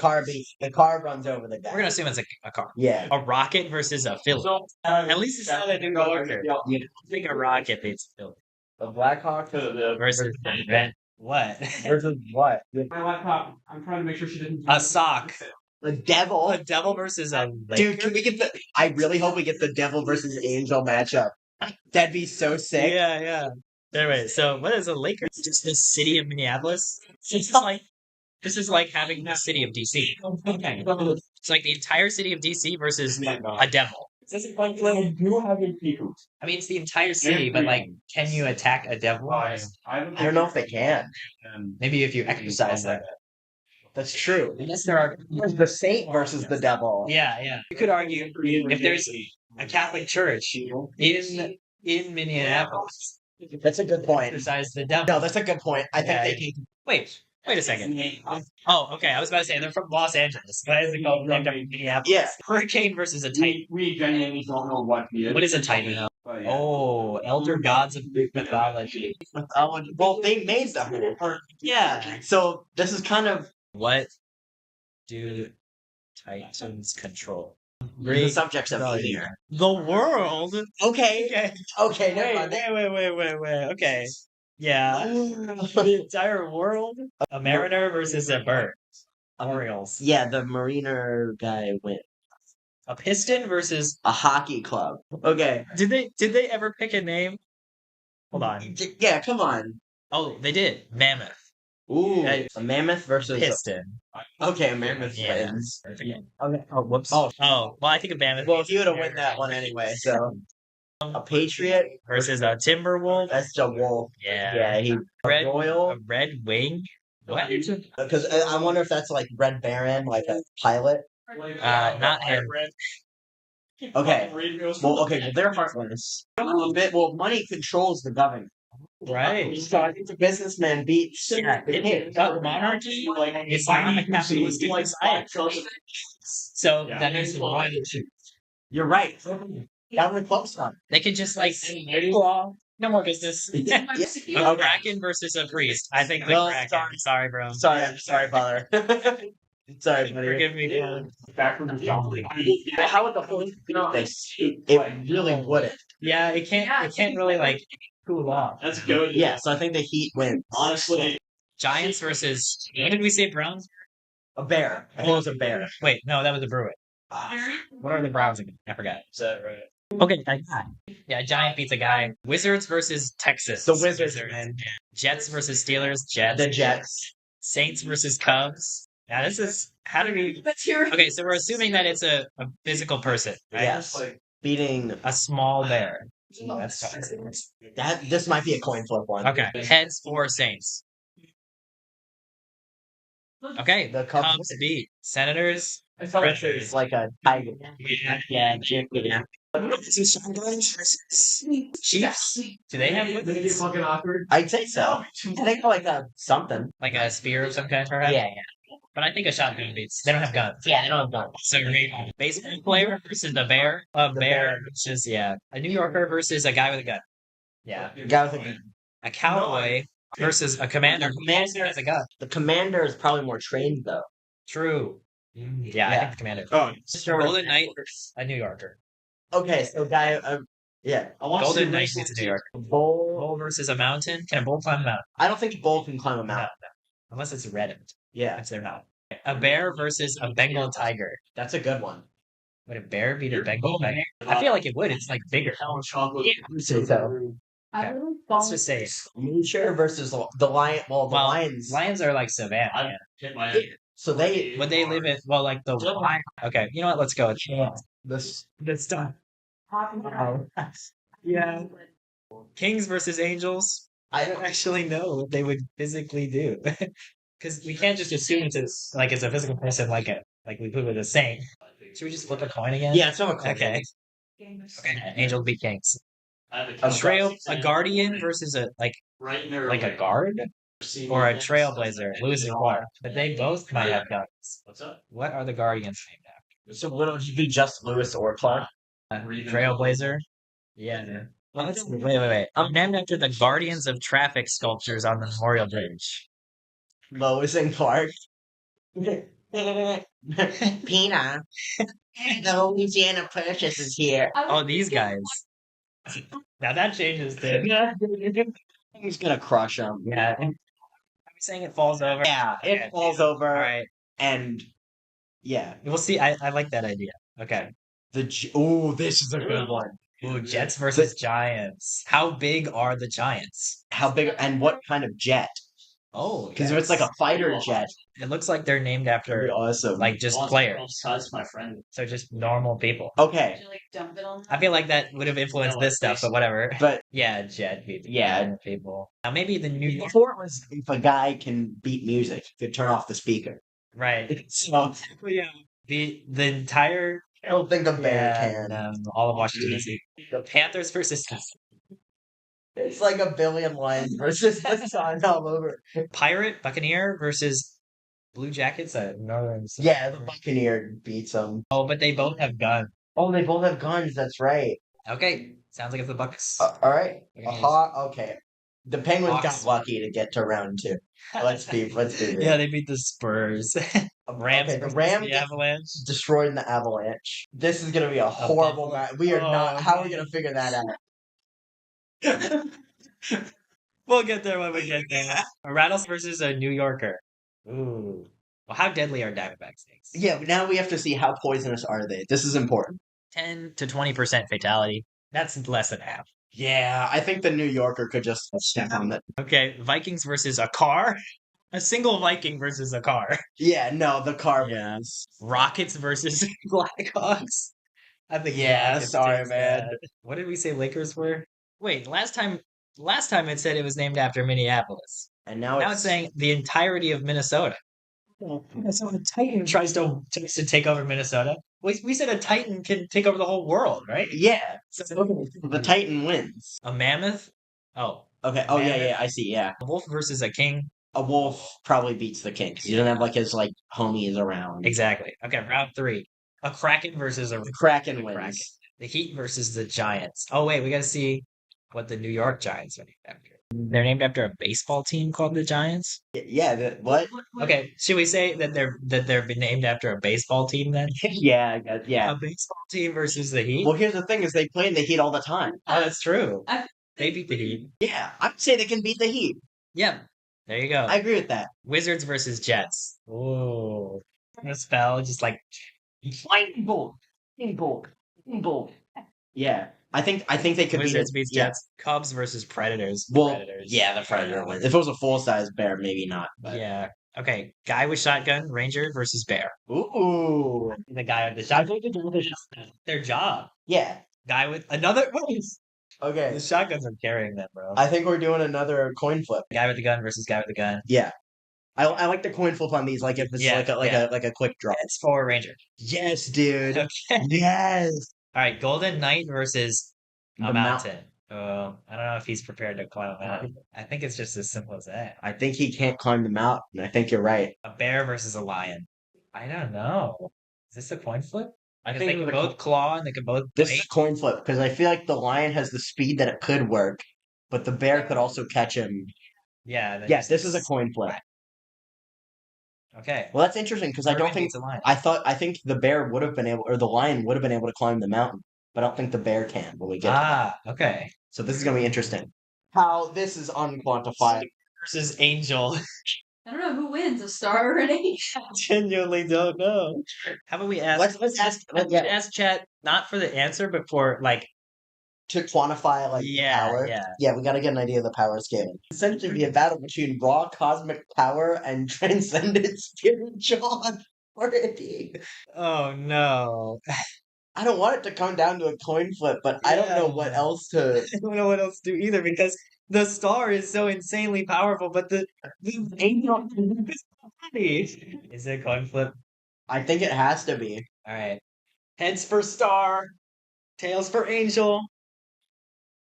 car runs over the guy. We're gonna assume it's a car. Yeah. A rocket versus a Philly. At least it's not a New Yorker. I think a rocket beats a Philly. A Blackhawk versus what? Versus what? My laptop. I'm trying to make sure she didn't. A sock. The devil. A devil versus a Laker. Dude, can we get the... I really hope we get the devil versus angel matchup. That'd be so sick. Yeah. Anyway, so what is a Laker? It's just the city of Minneapolis. This is like having the city of DC. It's like the entire city of DC versus a devil. I do have a people. I mean, it's the entire city, but like, can you attack a devil? I don't know if they can. Maybe if you exercise that. That's true. I guess there are the saint versus the devil. Yeah. You could argue if there's a Catholic church in Minneapolis. That's a good point. Exercise the devil. No, that's a good point. I think they can. Wait a second. Oh, okay. I was about to say they're from Los Angeles. Why is it called Minneapolis? Yeah. Hurricane versus a Titan. We genuinely don't know what he is. What is a Titan? Oh, elder gods of Greek mythology. Well, they made them. Yeah. So this is kind of... What do Titans control? The subjects of here. The world? Okay. Wait. Okay. Yeah. The entire world? A mariner versus a bird. Orioles. Yeah, the mariner guy wins. A piston versus a hockey club. Okay. Did they ever pick a name? Hold on. Yeah, come on. Oh, they did. Mammoth. Ooh, a mammoth versus piston. Okay, a mammoth Yeah. wins. Okay. Oh, whoops. Oh, Well, I think a mammoth. well, he would have won that one anyway. So a patriot versus a timber wolf. That's a wolf. Yeah. Yeah, he Red, royal. a red wing. What? Because I wonder if that's like Red Baron, like a pilot. Not him. Okay. Well, they're heartless. Well, money controls the government. Right. So I think the businessman beats. Yeah, monarchy is not a capitalistic society. So that means one. You're right. Government close on. They could just like, no more business. A kraken versus a priest. I think the kraken. Sorry, bro. Sorry, brother. Sorry, buddy. Forgive me. Back from the How would the whole do this? It really wouldn't. Yeah, it can't really like cool off. That's good. Yeah, so I think the heat wins. Honestly. Giants versus what did we say? Browns? A bear. I think it was a bear. Wait, no, that was a Bruin. What are the Browns again? I forgot. Is that right? Okay, I got it. Yeah, Giant beats a guy. Wizards versus Texas. The Wizards, man. Jets versus Steelers. Jets. The Jets. Saints versus Cubs. Now this is how do we? Okay, so we're assuming that it's a physical person, right? Yes. Beating a small bear. This might be a coin flip one. Okay, heads for Saints. Okay, the Cubs beat Senators. It's like a tiger. Yeah. Chiefs. Do they have weapons? Fucking awkward. I'd say so. I think like something. Like a spear of some kind, perhaps? Yeah. But I think a shotgun beats. They don't have guns. Yeah, they don't have guns. So baseball player versus a bear. A bear versus a New Yorker versus a guy with a gun. Yeah. Guy with a gun. A cowboy versus a commander. The commander has a gun. The commander is probably more trained though. True. Yeah, I think the commander. Oh, Golden Knight versus a New Yorker. Okay, so guy. Yeah. Golden Knight beats a New Yorker. Bull versus a mountain. Can a bull climb a mountain? I don't think a bull can climb a mountain. No. Unless it's reddened. Yeah. If they're not. A bear versus a Bengal tiger. That's a good one. Would a bear beat a Bengal tiger? I feel like it would. It's like bigger. Yeah. Say so. Okay. Let's just say nature versus the lion. Well, the lions. Lions are like savannah. Yeah. So they would they live in like the lion? Okay, you know what? Let's go. This done. Yeah. Kings versus angels. I don't actually know what they would physically do. Because we can't just assume it's like it's a physical person like we put with a saint. Should we just flip a coin again? Yeah, it's not a coin. Okay. Angels beat kings. A guardian versus a a guard or a trailblazer, Lewis and Clark. But they both might have guns. What's up? What are the guardians named after? So would it be just Lewis or Clark? Trailblazer. Yeah. Well, wait. I'm named after the Guardians of Traffic sculptures on the Memorial Bridge. Lois and Clark. Pina. The Louisiana Purchase is here. Oh, these guys. Now that changes things. He's gonna crush them. Yeah. Are we saying it falls over? Yeah, it falls over. All right. And yeah. We'll see. I like that idea. Okay. This is a good one. Ooh, Jets versus Giants. How big are the Giants? How big and what kind of jet? Oh, because if it's like a fighter jet, it looks like they're named after awesome. like just players. That's my friend. So just normal people. Okay. I feel like that would have influenced this stuff, but whatever. But yeah, jet people. Yeah, people. Now maybe the new before it was if a guy can beat music, he could turn off the speaker. Right. So yeah, the entire. I don't think a bear can. All of Washington D.C. The Panthers versus. It's like a billion lions versus the sun all over. Pirate Buccaneer versus Blue Jackets at Northern. Yeah, the Buccaneer beats them. Oh, but they both have guns. Oh, they both have guns. That's right. Okay, sounds like it's the Bucks. All right. Okay. The Penguins got lucky to get to round 2. Let's be real. Yeah, they beat the Spurs. Rams. The Rams the Avalanche destroyed the Avalanche. This is gonna be a horrible match. We are not. How are we gonna figure that out? We'll get there when we get there. A Rattlesnake versus a New Yorker. Ooh. Well, how deadly are Diamondback snakes? Yeah, now we have to see how poisonous are they. This is important. 10 to 20% fatality. That's less than half. Yeah, I think the New Yorker could just step on it. Okay, Vikings versus a car. A single Viking versus a car. Yeah, no, the car Yeah. wins. Rockets versus Blackhawks. I think Yeah, Rockets sorry, takes man. that. What did we say Lakers were? Wait, last time it said it was named after Minneapolis. And now Now it's saying the entirety of Minnesota. So a Titan tries to take over Minnesota. We said a Titan can take over the whole world, right? Yeah. So The Titan wins. a mammoth? Oh, Okay. Oh, yeah, mammoth? yeah, I see, yeah. A wolf versus a king? A wolf probably beats the king because he doesn't have like his like homies around. Exactly. Okay, round 3. A kraken versus a The Kraken Kraken. wins. The Heat versus the Giants. Oh wait, we gotta see what the New York Giants are named after. They're named after a baseball team called the Giants. Yeah, what? Okay, should we say that they're named after a baseball team then? Yeah, yeah. A baseball team versus the Heat. Well, here's the thing: is they play in the Heat all the time. Oh, that's true. They beat the Heat. Yeah, I'd say they can beat the Heat. Yeah, there you go. I agree with that. Wizards versus Jets. Oh, the spell just like lightning bolt, lightning bolt, lightning bolt. Yeah, I think they could Wizards beat it. beats Yeah. Jets. Cubs versus Predators. Well, Predators. yeah, the Predator wins. If it was a full size bear, maybe not. But. Yeah. Okay. Guy with shotgun, Ranger versus Bear. Ooh. The guy with the shotgun. Their job. Yeah. Guy with another. Okay. The shotguns are carrying them, bro. I think we're doing another coin flip. Guy with the gun versus guy with the gun. Yeah. I like the coin flip on these. Like if it's like a quick draw. It's for Ranger. Yes, dude. Okay. Yes. All right. Golden Knight versus a The mountain. Oh, I don't know if he's prepared to climb a mountain. I think it's just as simple as that. I think he can't climb the mountain. I think you're right. A bear versus a lion. I don't know. Is this a coin flip? I Because they can both claw and they can both This bite. is a coin flip because I feel like the lion has the speed that it could work, but the bear could also catch him. Yeah. then Yes, just- this is a coin flip. Okay. Well, that's interesting because I don't Merman think beats a lion. I think the bear would have been able, or the lion would have been able to climb the mountain, but I don't think the bear can when we get to that. Okay. So this is gonna be interesting. How this is unquantified. Versus Angel. I don't know who wins, a star or an angel. Genuinely don't know. How about we ask? Let's ask. Let's ask chat not for the answer, but for like To quantify like power. yeah. We gotta get an idea of the power scaling. Essentially be a battle between raw cosmic power and transcendent spiritual authority. Oh no. I don't want it to come down to a coin flip, but I don't know what else to. I don't know what else to do either because the star is so insanely powerful, but the angel is body. Is it a coin flip? I think it has to be. All right. Heads for star, tails for angel.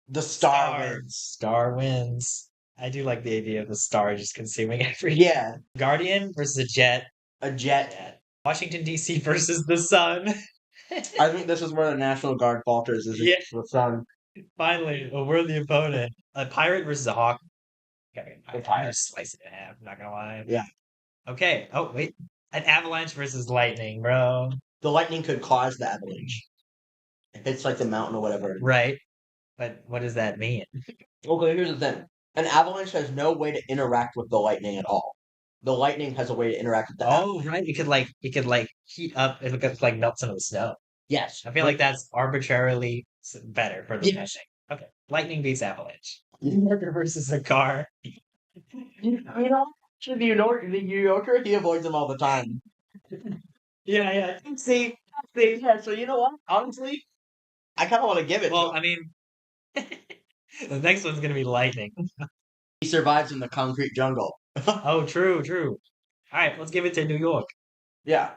The star wins. Star wins. I do like the idea of the star just consuming everything. Yeah. Guardian versus a jet. A jet. Washington D.C. versus the sun. I think this is where the National Guard falters. Is Yeah. the sun. Finally, a worthy opponent. A pirate versus a hawk. Okay, I'm just slice it in half. I'm not gonna lie. Yeah. Okay. Oh wait, an avalanche versus lightning, bro. The lightning could cause the avalanche. If it's like the mountain or whatever. Right. But what does that mean? Okay, here's the thing. An avalanche has no way to interact with the lightning at all. The lightning has a way to interact with the avalanche. Oh, right. It could like heat up and it like melt some of the snow. Yes. I feel like that's arbitrarily better for the meshing. Okay. Lightning beats avalanche. New Yorker versus a car. You know, the New Yorker, he avoids them all the time. Yeah. See. Yeah, so you know what? Honestly, I kind of want to give it Well, to him. I mean, the next one's gonna be lightning. He survives in the concrete jungle. Oh, true. All right, let's give it to New York. Yeah.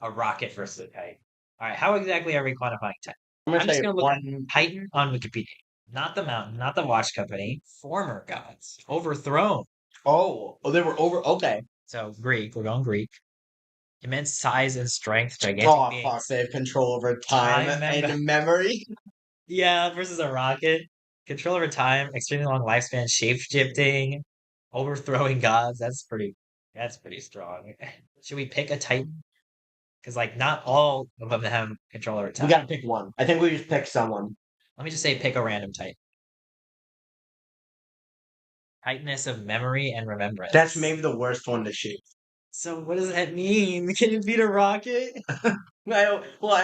A rocket versus a Titan. All right, how exactly are we quantifying Titan? I'm I'm gonna just say gonna look one. at Titan on Wikipedia. Not the mountain, not the watch company. Former gods. Overthrown. Oh, they were over. Okay. So Greek, we're going Greek. Immense size and strength, gigantic Oh, beings. fuck. They have control over time Time and memory. Yeah, versus a rocket. Control over time, extremely long lifespan, shape-shifting, overthrowing gods. That's pretty strong. Should we pick a Titan? Because like not all of them have control over time. We gotta pick one. I think we just pick someone. Let me just say pick a random Titan. Tightness of memory and remembrance. That's maybe the worst one to shoot. So what does that mean? Can it beat a rocket? I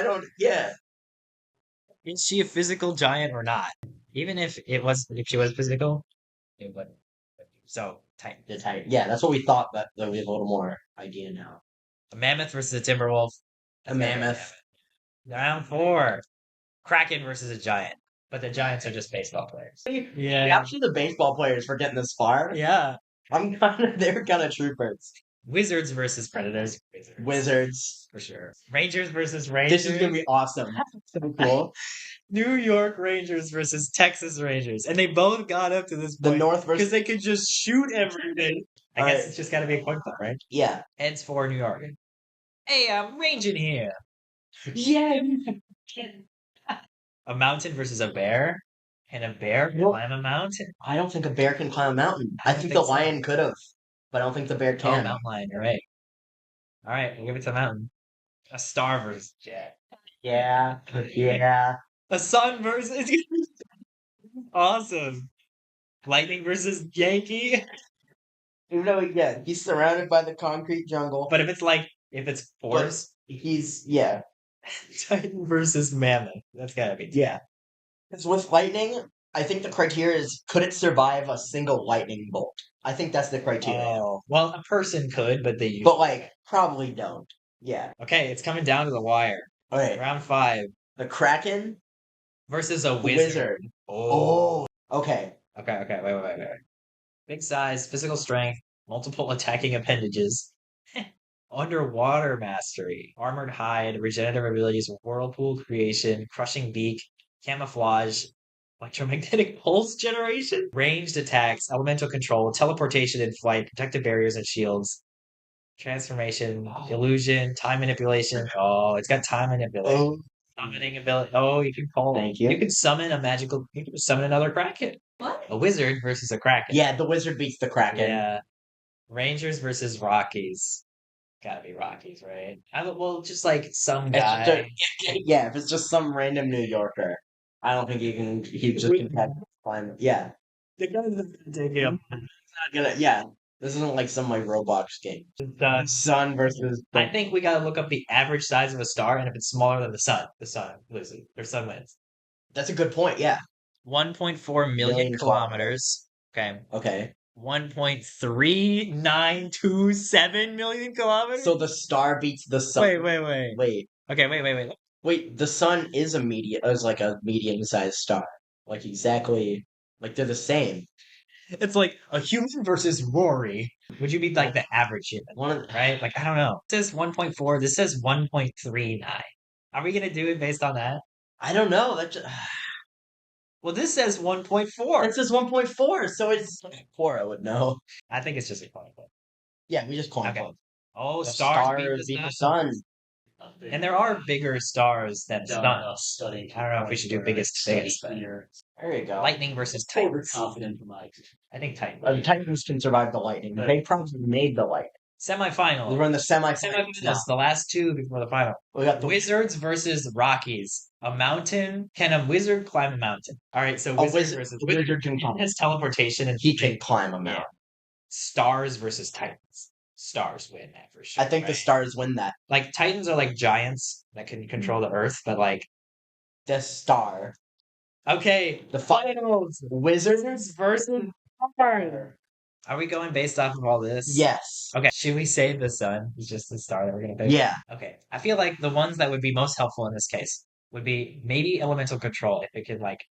don't. Yeah. Is she a physical giant or not? Even if she was physical, it wouldn't. So Titan. The Titan. Yeah, that's what we thought, but then we have a little more idea now. A mammoth versus a Timberwolf. A mammoth. Round 4. Kraken versus a giant. But the Giants are just baseball players. Yeah. Actually, the baseball players for getting this far. Yeah. They're kind of troopers. Wizards versus Predators. Wizards. For sure. Rangers versus Rangers. This is going to be awesome. So cool. New York Rangers versus Texas Rangers. And they both got up to this point. The North versus... Because they could just shoot everything. I guess it's just got to be a coin flip, right? Yeah. Eds for New York. Hey, I'm ranging here. Yeah. A mountain versus a bear? Can a bear climb a mountain? I don't think a bear can climb a mountain. I think the lion could have, but I don't think the bear can. Oh, mountain lion, you're right. All right, we'll give it to the mountain. A star versus jet. Yeah. Yeah. A sun versus... Awesome. Lightning versus Yankee. Even though, yeah, he's surrounded by the concrete jungle. But if it's force... Yeah. Titan versus mammoth. That's gotta be... Yeah. Because with lightning, I think the criteria is, could it survive a single lightning bolt? I think that's the criteria. Oh. Well, a person could, but they... But, like, probably don't. Yeah. Okay, it's coming down to the wire. Okay. Round 5. The Kraken versus a wizard. Oh. Okay. Okay. Wait. Big size, physical strength, multiple attacking appendages. Underwater mastery. Armored hide, regenerative abilities, whirlpool creation, crushing beak, camouflage, electromagnetic pulse generation, ranged attacks, elemental control, teleportation and flight, protective barriers and shields, transformation, illusion, time manipulation. Oh, it's got time manipulation. Summoning ability. Oh, you can call. Thank you. You can summon a magical. You can summon another Kraken. What? A wizard versus a Kraken. Yeah, the wizard beats the Kraken. Yeah. Rangers versus Rockies. Gotta be Rockies, right? Well, just like some guy. Yeah, if it's just some random New Yorker, I don't think he just can climb it. Yeah. The guy's taking him. Yeah. This isn't like some like Roblox game. Sun versus... I think we gotta look up the average size of a star, and if it's smaller than the sun loses. Their sun wins. That's a good point, yeah. 1.4 million kilometers. Okay. 1.3927 million kilometers? So the star beats the sun. Wait. Okay, wait. Wait, the sun is like a medium-sized star. Like exactly, like they're the same. It's like a human versus Rory. Would you be like the average human? Right? Like, I don't know. This says 1.4. This says 1.39. Are we going to do it based on that? I don't know. Well, this says 1.4. It says 1.4, so it's 4, I would know. I think it's just a coin flip. Yeah, we just coin flip. Oh, The stars beat the sun. And there are bigger stars than suns. I don't know if we should do biggest. There you go. Lightning versus Titans. Overconfident for Mike. I think Titans. Titans can survive the lightning. They probably made the lightning. Semifinal. We're in the semifinals. Semifinals. The last two before the final. We got the Wizards versus Rockies. A mountain. Can a wizard climb a mountain? All right, so wizard versus wizard can climb. Has teleportation and he can climb a mountain. Stars versus Titans. Stars win that for sure. I think the Stars win that. Like Titans are like giants that can control the Earth, but like the star. Okay, the finals. Wizards versus Fire. Are we going based off of all this? Yes. Okay. Should we say the sun is just the star that we're gonna pick? Yeah. Okay. I feel like the ones that would be most helpful in this case would be maybe elemental control if it could like.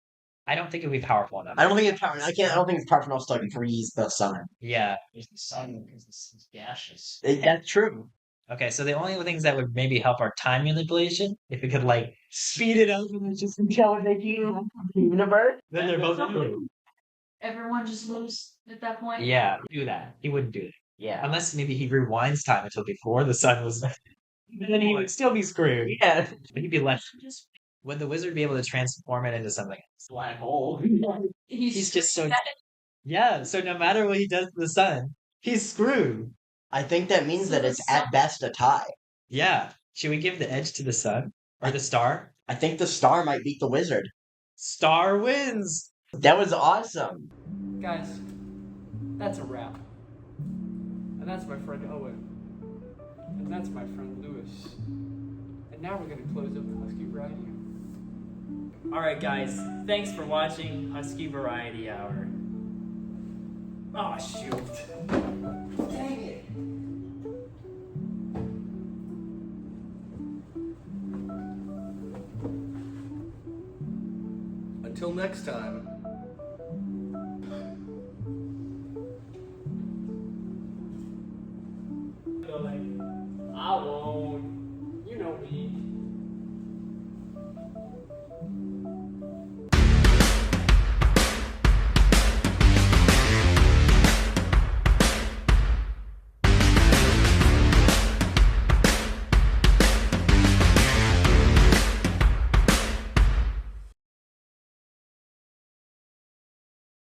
I don't think it would be powerful enough. I don't think it's powerful. I don't think it's powerful enough to like freeze the sun. Yeah. There's the sun because it's gaseous. That's true. Okay, so the only things that would maybe help are time manipulation. If we could like speed it up and just intelligent universe, then they're both true. Everyone just moves at that point? Yeah, do that. He wouldn't do it. Yeah. Unless maybe he rewinds time until before the sun was. Then he would still be screwed. Yeah. But he'd be left. Would the wizard be able to transform it into something else? Black hole. He's just so. Yeah, so no matter what he does to the sun, he's screwed. I think that means that it's at best a tie. Yeah. Should we give the edge to the sun? Or the star? I think the star might beat the wizard. Star wins! That was awesome. Guys, that's a wrap. And that's my friend Owen. And that's my friend Lewis. And now we're going to close up the Husky Variety Hour. Alright guys, thanks for watching Husky Variety Hour. Oh, shoot. Dang it. Until next time,